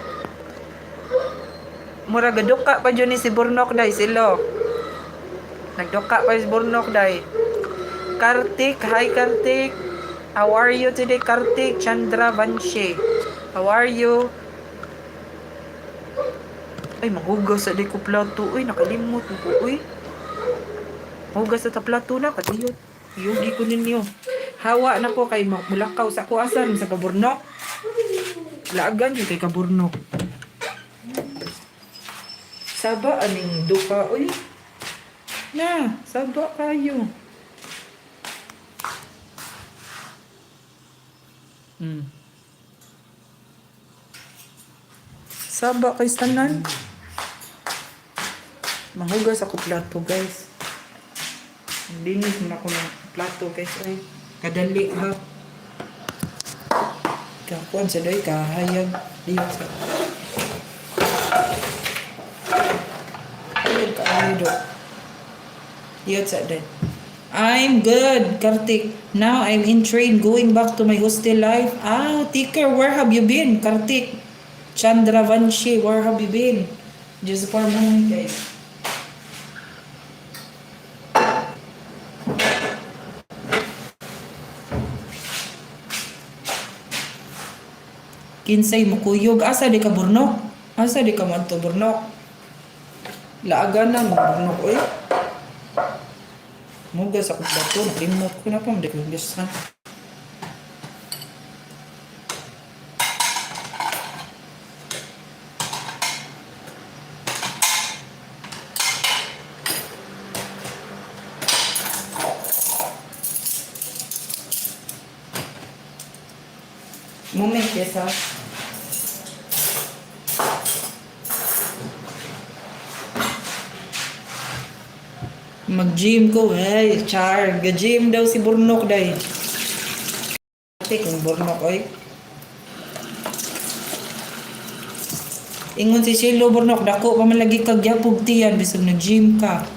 Speaker 1: Mura gaduka pa dyan ni si Burnok day, Silo. Nagduka pa si Burnok day. Kartik, hi Kartik. How are you today, Kartik? Chandra Vanshi. How are you? Ay, manghugas sa di ko plato. Uy, nakalimot ko. Uy, hugas sa ta plato na. Kadiyot. Yugi ko ninyo. Hawa na ko kay mulakaw sa kuasan sa kaburnok. Laagan yun kay kaburnok. Saba aning duka. Uy, na, saba kayo. Saba kay tanan. Manghugas ako plato, guys. Linis mo na ako ng plato, guys. Ay, kadali, ha. Kakuan sa doy, kahayag. Diyos sa. Ayun, kahayag do. Diyos sa doy. I'm good, Kartik. Now I'm in train going back to my hostel life. Ah, Ticker, where have you been, Kartik? Chandra Vanshi, where have you been? Just for a moment, guys. Kinsay mo kuyog. Asa di ka burnok? Asa di ka manto burnok? Laagan na mo burnok, oy. Mugas ako plato. Nalimot ko na pa. Hindi ko bisan. Moment, yes, ha? Mag-gym ko, ay, char. Ga-gym daw si Burnok, day. Ate, kung Burnok, oy. Ingon si Shilo Burnok, dako pa man lagi kag yapog tiyan, bisog nag-gym ka.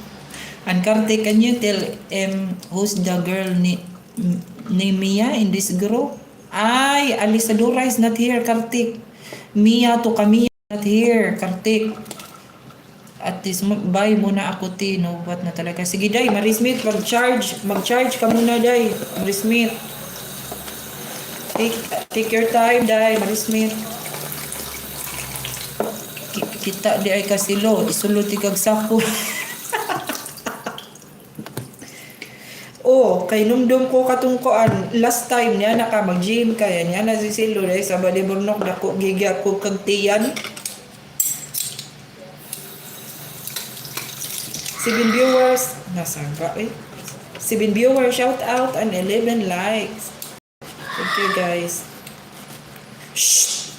Speaker 1: And Karte, can you tell who's the girl ni Mia in this group? Ay, Alisadora is not here, Kartik. Mia to Kamiya not here, Kartik. At least buy muna ako no what na talaga. Sige day, Marismith, mag-charge ka muna day, Marismith. Take your time day, Marismith. Kita di ay kasilo, isulo tigag sako. Oh, kay numdum ko katungkoan last time niya naka mag-gym kaya niya na si Silo day sa bali Burnok dako giga ko kag tiyan. 7 viewers, nasangka eh. 7 viewers, shout out, and 11 likes. Thank you guys. Shh!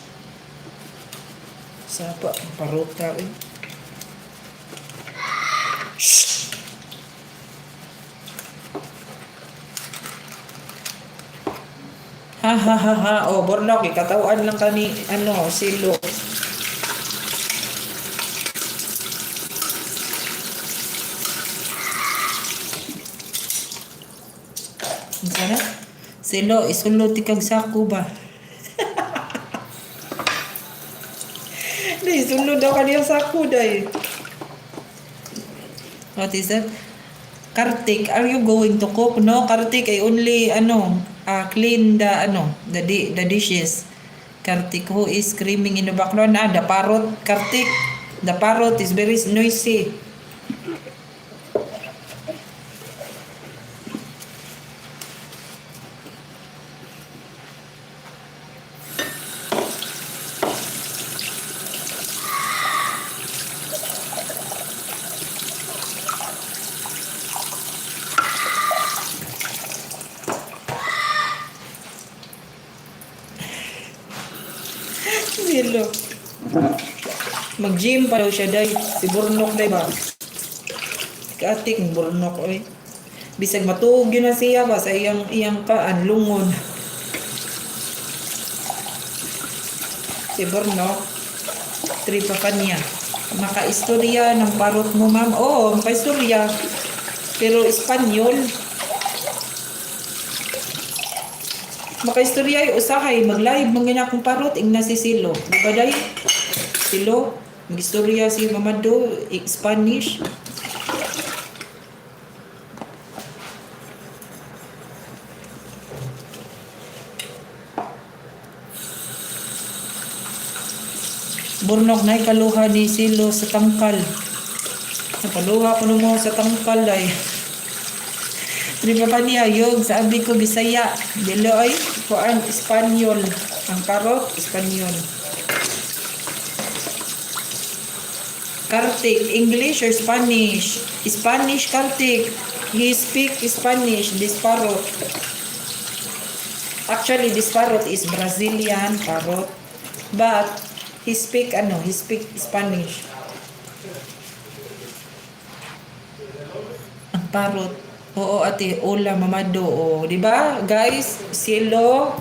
Speaker 1: Sapa, paruta eh. Shh! Ha ha ha ha. Oh, Burnok, ikatawan lang kani, Silo. Sana? Silo, isulo tikag sako ba? Di, isulo daw kaniyang sako day. What is that? Kartik, are you going to cook? No, Kartik, I only, clean the dishes. Kartik, who is screaming in the background? The parrot, Kartik. The parrot is very noisy. Silo. Mag-gym pa daw siya day. Si Burnok day ba? Katik ng Burnok oy. Bisag matuog yun na siya ba sa iyang kaanlungon. Si Burnok, tripa pa niya. Maka-istorya ng parot mo, ma'am. Oo, maka-istorya. Pero Espanyol. Maka-istorya ay usahay. Mag-live mga akong parot. Ingna si Silo. Diba day? Silo. Mag-istorya si Mamado. Spanish. Burnok na ikaluha ni Silo sa tangkal. Napaluha ko mo sa tangkal ay. Di pa niya yung sabi ko Bisaya. Dilo ay kuan Espanyol. Ang karot Espanyol. Kartik, English or Spanish? Spanish, Kartik. He speak Spanish, this parrot. Actually, this parrot is Brazilian parrot. But, he speak Spanish. Ang parrot. Oo, ate, hola, mamado. O, di ba? Guys, Silo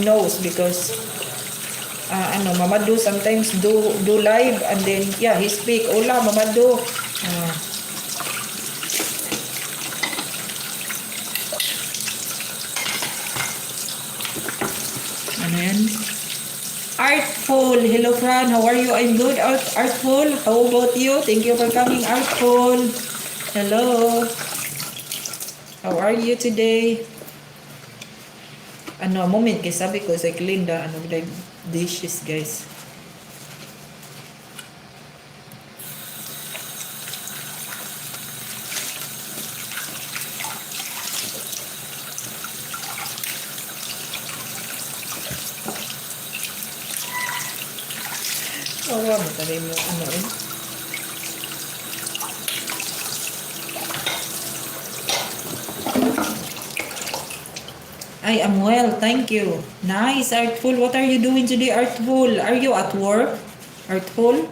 Speaker 1: knows because Mamado sometimes do live and then yeah, he speak hola Mamado. Ano yan? Artful, hello Fran, how are you? I'm good. Artful, how about you? Thank you for coming, Artful. Hello, how are you today? Moment kay sabi ko sa Linda, like dishes guys. Matali mo I am well, thank you. Nice, Artful. What are you doing today, Artful? Are you at work, Artful?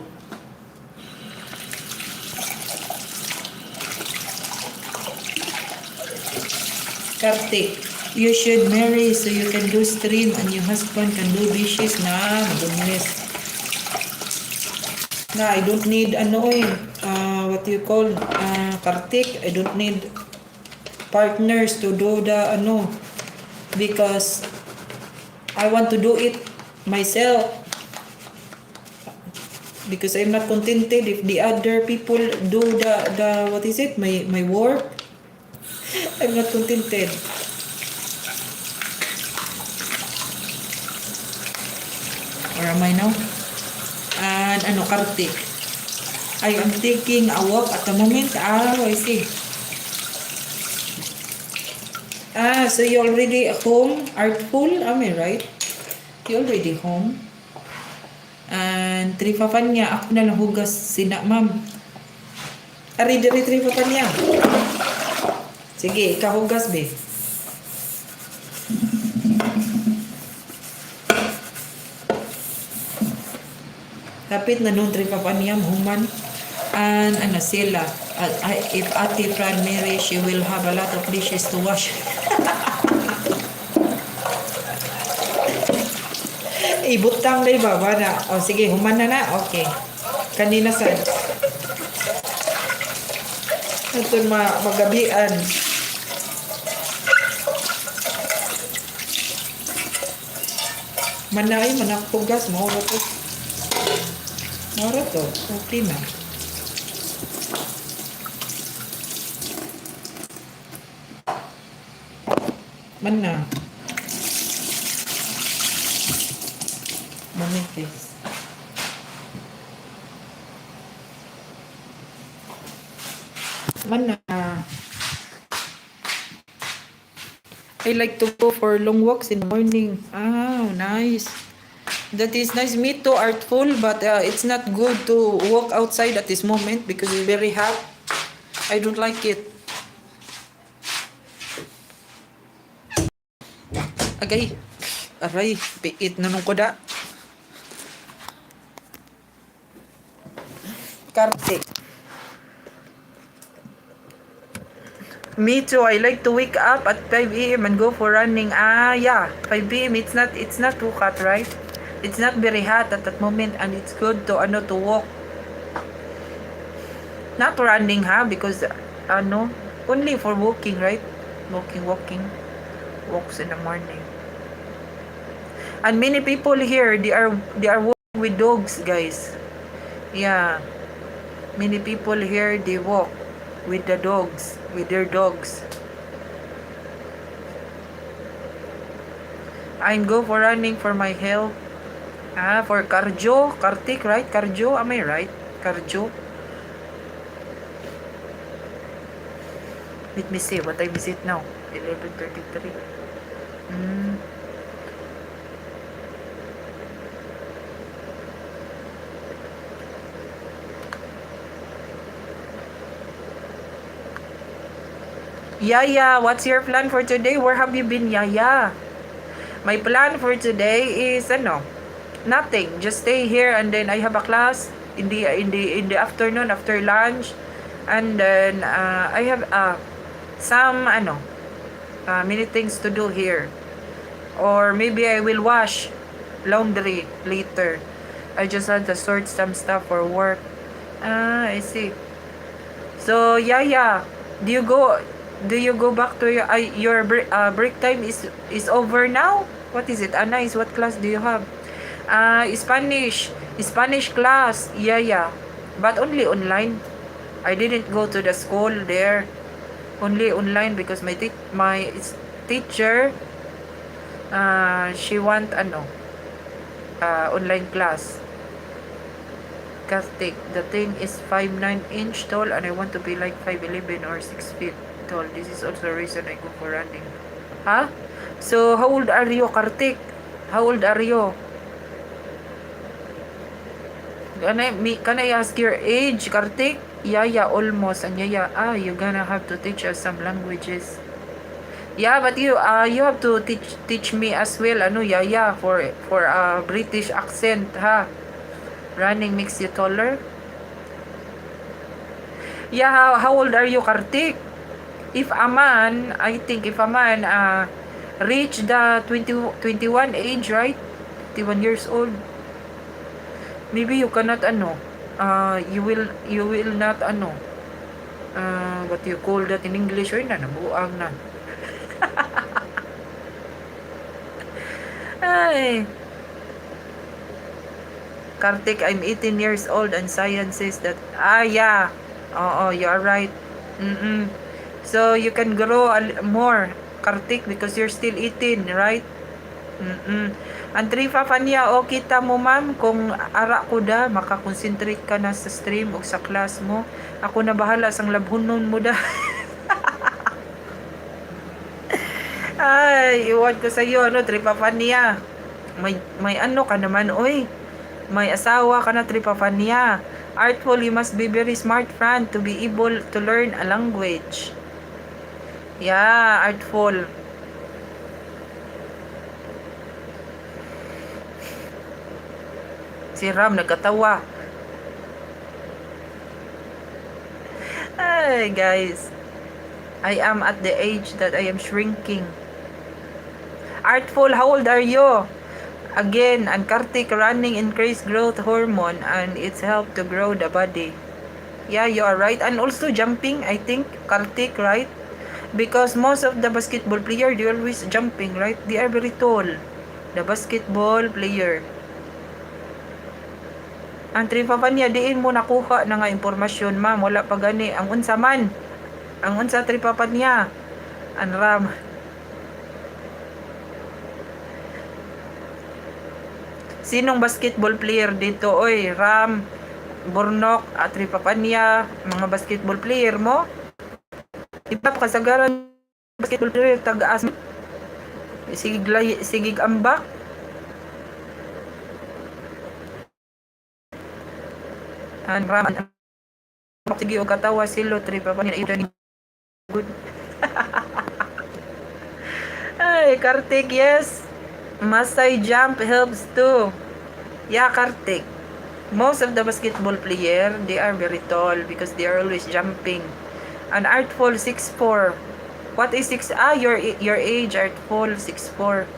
Speaker 1: Kartik, you should marry so you can do stream and your husband can do dishes. Nah, goodness. Nah, I don't need what you call Kartik. I don't need partners to do the because I want to do it myself because I'm not contented if the other people do the what is it my work. I'm not contented. Where am I now? And Kartik, I am taking a walk at the moment. I see. So you already home, Artful? Am I right? You already home? And tripapan niya, ako na lang hugas sina, ma'am. Ari, tripapan niya. Sige, ikahugas, be. Kapit na nung tripapan niya, human. And sila, if Ate Fran marry, she will have a lot of dishes to wash. Ibutang na ibaba na. O sige, human na. Okay. Kanina sad. Ito magabian. Manay, manakpugas. Maura to. Maura to. Okay na. Mana? Manipis. Mana? I like to go for long walks in the morning. Oh, nice. That is nice. Me too, Artful, but it's not good to walk outside at this moment because it's very hot. I don't like it. Agay. Aray, piit na nung kuda. Kartik. Me too. I like to wake up at 5 a.m. and go for running. Yeah. 5 a.m. It's not too hot, right? It's not very hot at that moment and it's good to to walk. Not running, because only for walking, right? Walking. Walks in the morning. And many people here, they are walking with dogs, guys. Yeah. Many people here, they walk with the dogs, with their dogs. I'm go for running for my health. For cardio. Kartik, right? Cardio, am I right? Cardio. Let me see what time is it now. 11:33. Mm. Yaya, what's your plan for today? Where have you been, Yaya? My plan for today is nothing. Just stay here, and then I have a class in the afternoon after lunch, and then I have some many things to do here. Or maybe I will wash laundry later. I just had to sort some stuff for work. I see. So yeah. Do you go back to your break time is over now? What is it? Anais, what class do you have? Spanish class. Yeah. But only online. I didn't go to the school there. Only online because my teacher she want online class. Kartik, the thing is 5'9" tall and I want to be like 5'11" or 6 feet tall. This is also the reason I go for running. Huh? So, how old are you, Kartik? How old are you? Can I ask your age, Kartik? Yeah, almost. And yeah, you're gonna have to teach us some languages. Yeah, but you have to teach me as well, yeah, for British accent, ha? Running makes you taller. Yeah, how old are you, Kartik? If a man, I think if a man reach the 21 age, right? 21 years old. Maybe you cannot you will not what you call that in English, or nabuang na. Ay. Kartik, I'm 18 years old and science says that, yeah. Oo, you are right. So, you can grow more, Kartik, because you're still 18, right? Ang tripa pa niya, kita mo ma'am, kung ara ko da, makakonsentrate ka na sa stream o sa class mo. Ako na bahala sang labhunon mo da. Ay, iwan ko sa iyo, tripa pa niya. May ka naman, oy. May asawa ka na, tripa pa niya. Artful, you must be very smart, friend, to be able to learn a language. Yeah, artful. Si Ram nagkatawa. Ay, guys. I am at the age that I am shrinking. Artful, how old are you? Again, and Kartik, running increase growth hormone and it's help to grow the body. Yeah, you are right. And also jumping, I think, Kartik, right? Because most of the basketball player, they always jumping, right? They are very tall. The basketball player. Ang tripa pa niya, diin mo nakuha na nga impormasyon, ma'am. Wala pa gani. Ang unsa man. Ang unsa tripa pa niya. Ang Ram. Sinong basketball player dito? Oy, Ram, Bornok, at tripa pa niya. Mga basketball player mo. Iba kasagaran basketball player taga-as. Sigig ambak. And Ram, sige o katawa silo, tripa pa niya. Good. Ay, Kartik, yes. Masay jump helps too. Yeah, Kartik. Most of the basketball player, they are very tall because they are always jumping. And Artful 6'4". What is 6? Your age, Artful 6'4".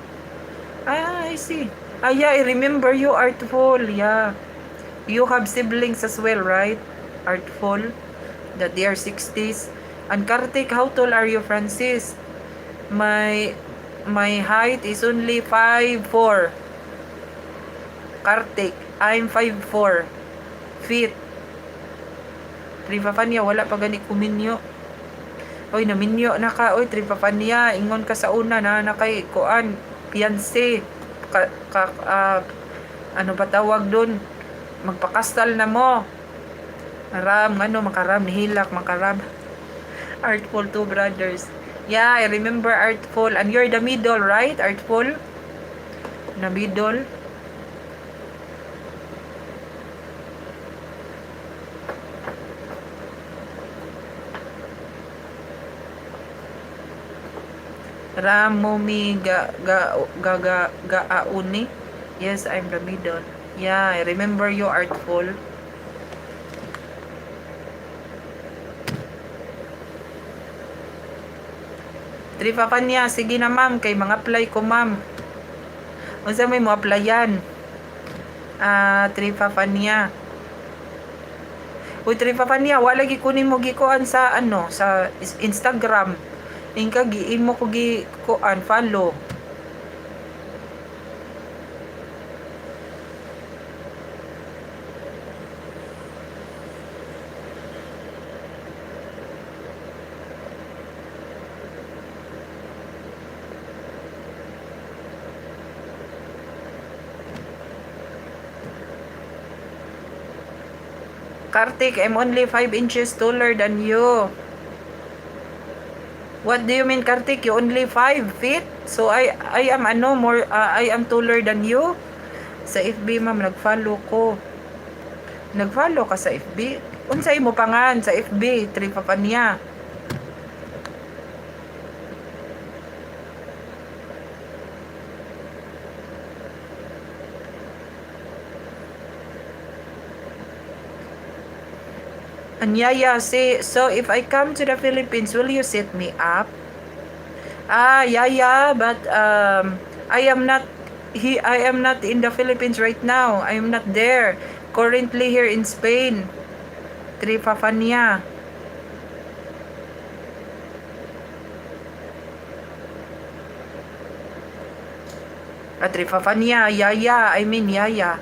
Speaker 1: I see. Yeah, I remember you, Artful. Yeah. You have siblings as well, right? Artful. That they are 60s. And Kartik, how tall are you, Francis? My height is only 5'4". Kartik, I'm 5'4" feet. Tripapanya, wala pa gani kuminyo. Oy, naminyo na ka. Oy, Tripapanya, ingon ka sa una na nakay kuan, fiancé. Ano ba tawag dun? Magpakastal na mo. Makaram, nihilak, makaram. Artful, two brothers. Yeah, I remember Artful. And you're the middle, right? Artful? Na middle. Ramumi Gaauni. Yes, I'm the middle. Yeah, I remember you, Artful. Tripa pa niya. Sige na, ma'am. Kay mga apply ko, ma'am. Unsa may mo applyan? Tripa pa niya. Uy, tripa pa niya. Wala gi kunin mo gikuan sa sa Instagram. Ingka giin mo ko gikuan follow. Kartik, I'm only 5 inches taller than you. What do you mean, Kartik? You only 5 feet? So I am more I am taller than you. Sa FB, ma'am, nag-follow ko. Nag-follow ka sa FB? Unsay mo pangan sa FB? Tripa pa niya. Anyaya, say, so if I come to the Philippines, will you set me up? Yeah, but I am not in the Philippines right now. I am not there. Currently here in Spain. Tripafania. Tripafania, Yaya. I mean Yaya.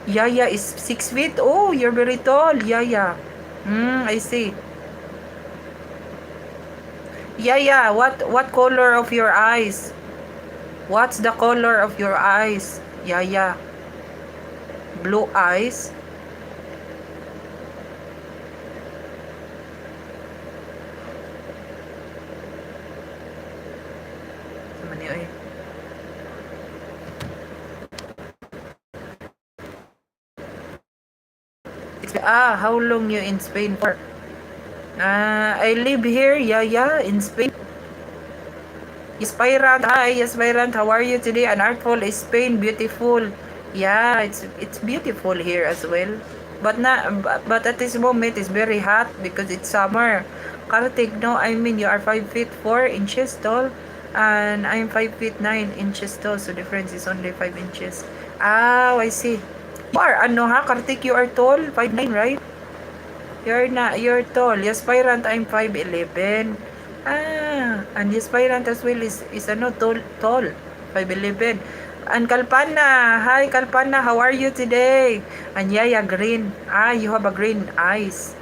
Speaker 1: Yaya is 6 feet. Oh, you're very tall, Yaya. I see. Yaya, what color of your eyes? What's the color of your eyes, Yaya? Blue eyes? How long you in Spain for? I live here, Yaya, in Spain. Aspirant, hi, Aspirant, how are you today? An artful is Spain, beautiful. Yeah, it's beautiful here as well. But at this moment it's very hot because it's summer. Kartik, no, I mean you are 5 feet 4 inches tall and I'm 5 feet 9 inches tall, so difference is only 5 inches. I see. You are Kartik, you are tall, 5'9", right? You're tall. Aspirant, I'm 5'11". And aspirant as well is tall, 5'11". And Kalpana, hi Kalpana, how are you today? And Yaya, green. You have a green eyes.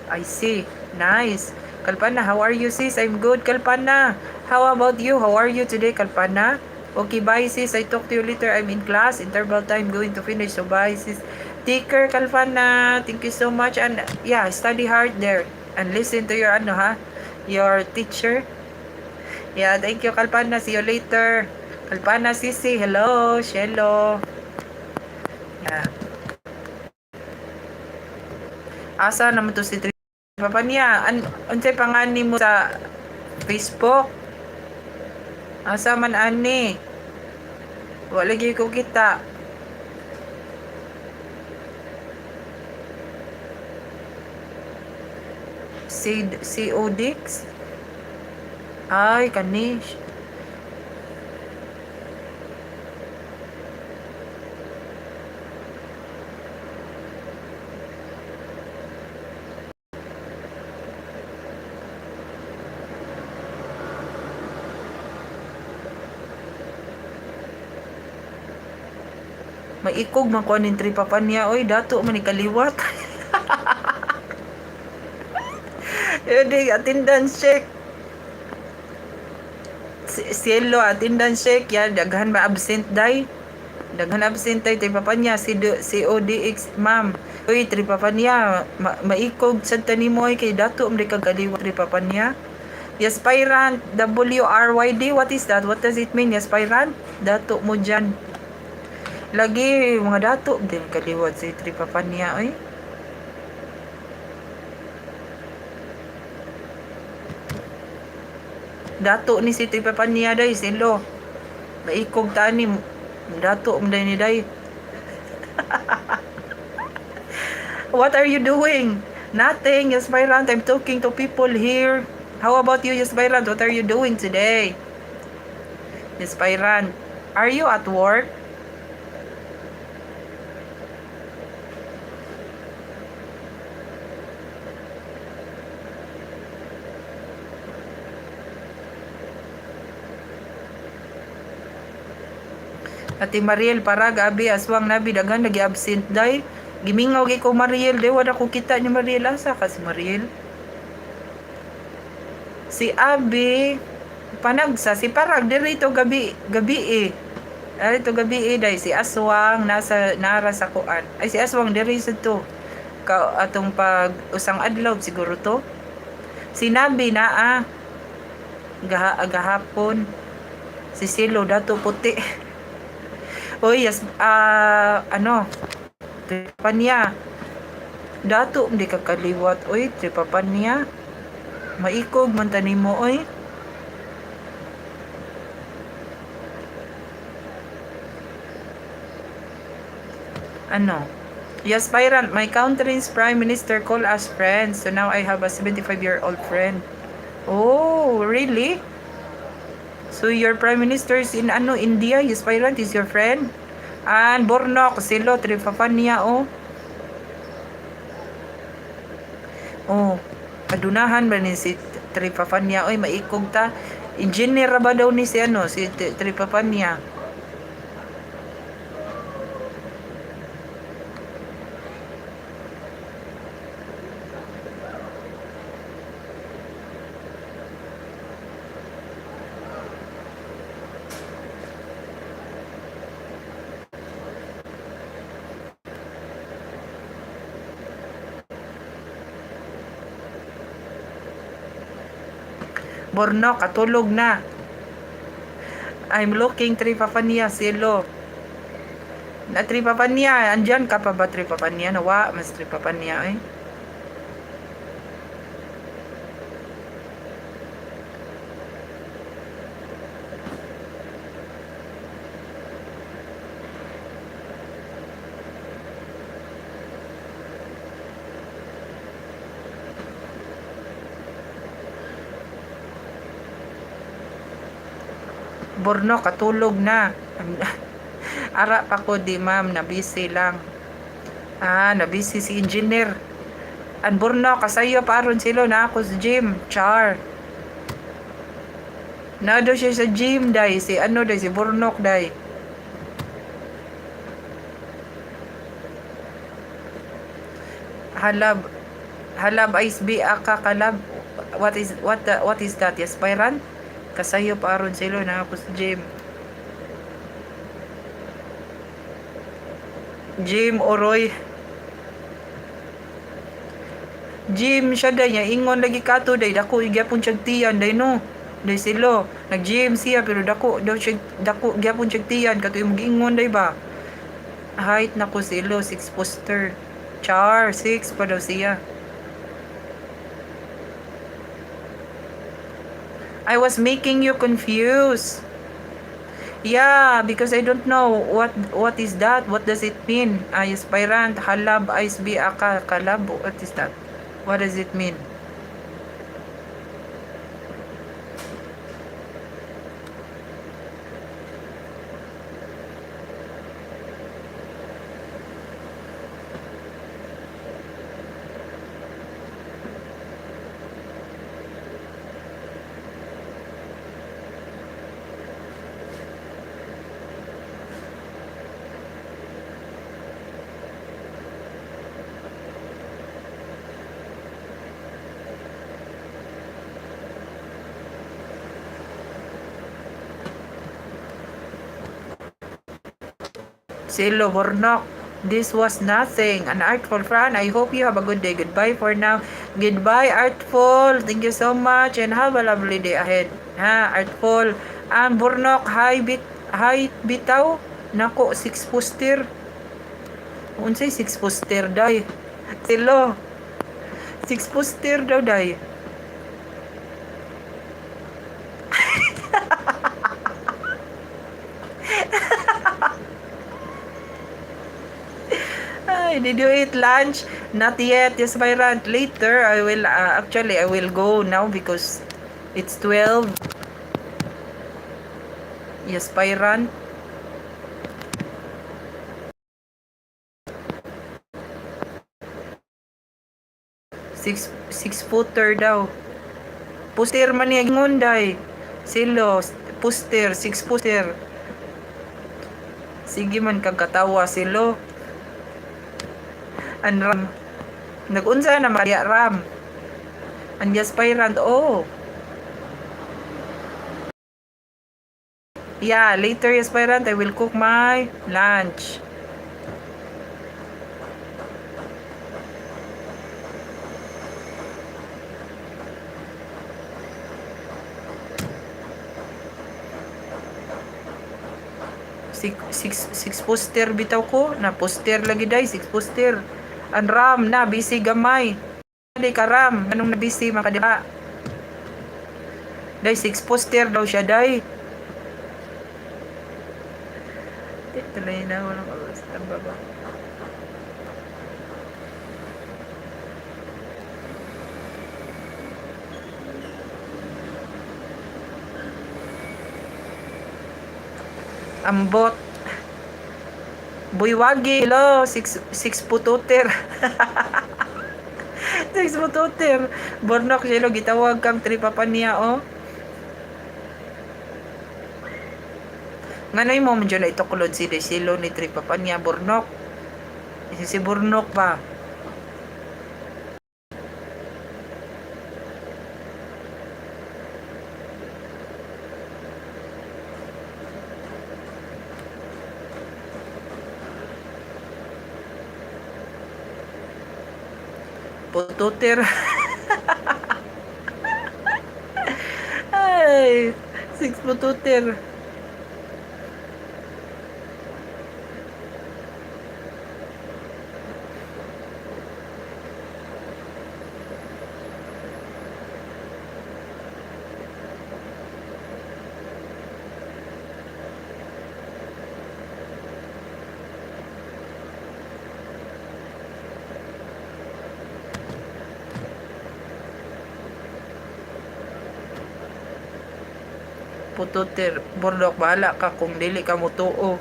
Speaker 1: I see. Nice. Kalpana, how are you, sis? I'm good, Kalpana. How about you? How are you today, Kalpana? Okay, bye, sis. I talk to you later. I'm in class. Interval time going to finish. So, bye, sis. Take care, Kalpana. Thank you so much. And, yeah, study hard there. And listen to your, your teacher. Yeah, thank you, Kalpana. See you later. Kalpana, sisi. Hello. Shelo. Yeah. Asa naman to si Papa niya. Unsay pangani mo sa Facebook? Asa man ani? Wala lagi ko kita. Si Odix? Ay, kanish. Maikog man ko nin Papa niya. Oy, dato man ikaliwat. Yun, attendance check. Cielo, attendance check. Yan, daghan ma absent day. Daghan absent tay Tripapanya si ODX ma'am. Uy Tripapanya, maikog sad tanimoy kay dato man kag kaliwa Tripapanya. Yaspirant WRYD, what is that? What does it mean? Yaspirant? Dato mo dyan. Lagi mga dato din kaliwat si Tripapanya oy. Dato ni si Tripapanya day silo. Maikog tani dato mo day ni day. What are you doing? Nothing, Yaspirant. I'm talking to people here. How about you, Yaspirant? What are you doing today? Yaspirant, are you at work? Ati Mariel para gabi aswang nabi daghan lagi absent day. Gimingaw gi ko Mariel day wala ko kita ni Mariel asa ka si Mariel. Si Abi panagsa si Parag dito gabi eh. Dito gabi day si Aswang nara sa kuan. Ay si Aswang diri sa to. Ka atong pag usang adlaw siguro to. Sinabi na gahapon si Silo dato puti. Oy, yes, ano, Tripapanya. Dato, hindi ka kaliwat. Oy, Tripapanya. Maikog, man tanimo, oy. Ano? Yes, Byron, my country's prime minister called us friends. So now I have a 75-year-old friend. Oh, really? So your prime minister is in India, yes, Byron, is your friend? And Bornok, Silo, Tripapanya, oh. Oh, kadunahan ba ni si Tripapanya? Oy, maikog ta. Engineer ba daw ni si si Tripapanya? Bornok, katulog na. I'm looking Tripapanya, Silo. Na Tripapanya, andyan ka pa ba Tripapanya? Nawa, mas Tripapanya, eh. Borno, katulog na. Ara pa ko di ma'am, na busy lang. Na busy si engineer. An Borno, kasayo paron silo na ako sa gym. Char. Nado siya sa gym, day. Si day, si Bornok, day. Halab ice be aka kalab. What is that? Yes, Byron? Kasayo paron silo na ako sa gym. Gym oroy. Gym siya day niya ingon lagi kato day dako gyapon siyang tiyan day no. Day silo nag-gym siya pero dako gyapon siyang tiyan kato imong giingon day ba. Height nako silo 6 poster. Char 6 pa daw siya. I was making you confused. Yeah, because I don't know what is that? What does it mean? Aspirant, halab, ISB, aka, kalab. What is that? What does it mean? Silo Bornok. This was nothing. An artful Fran. I hope you have a good day. Goodbye for now. Goodbye, Artful. Thank you so much and have a lovely day ahead. Ha, Artful. Bornok, hi bitaw. Nako, 6 poster. Unsay 6 poster day. Silo. 6 poster daw day. Ay, did you eat lunch? Not yet. Yes, my rant. Later, I will, actually, I will go now because it's 12. Yes, Pyran. 6 footer daw. Puster man niya ngunday. Silo, puster, 6 puster. Sige man kang katawa silo. An ram. Nagunsa na Maria Ram. Anyas Pyran. Oh. Yeah, later yes Pyran, I will cook my lunch. Six poster bitaw ko na poster lagi day 6 poster an ram na busy gamay di ka ram anong na busy makadiha day 6 poster daw siya day tuloy na walang basta baba ambot buywagi lo 6 pututer 6 pututer Bornok siya lo gitawag kang tripapa niya oh nganoy mo medyo na ito kulod si Desilo ni tripapa niya Bornok si Bornok pa pututer ay 6 pututer pututer Bornok bahala ka kung dili ka mutuo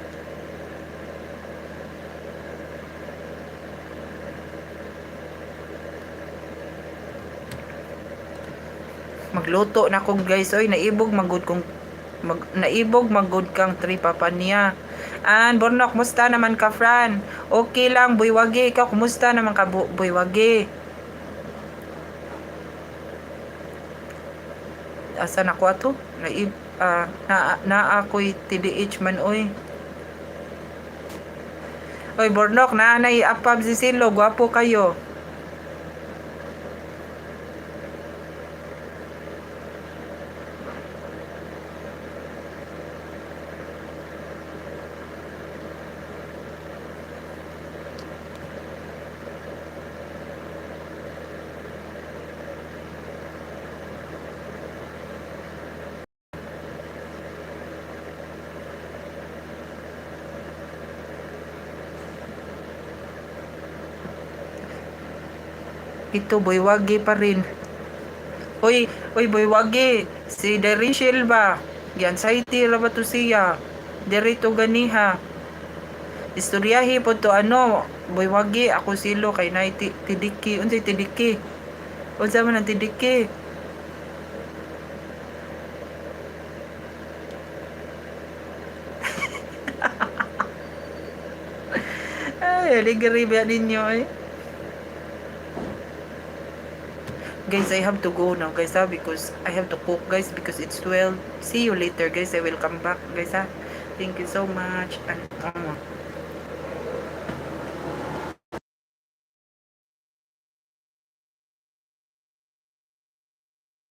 Speaker 1: magluto na ko guys oy naibog magud kong naibog magud kang tripapa niya Bornok musta naman ka Fran okay lang buywagi ikaw kumusta naman ka buywagi asa na ko ato na ako'y TDH man oy Bornok na apab si Silo gwapo kayo ito buywagi pa rin oy buywagi si Derishil ba gi-anxiety ra ba to siya derito ganiha istoryahi po to ano buywagi ako Silo kay na tidiki unsay tidiki unsa man ang tidiki ay ligari ba ninyo eh guys I have to go now guys because I have to cook guys because it's 12 see you later guys I will come back guys thank you so much and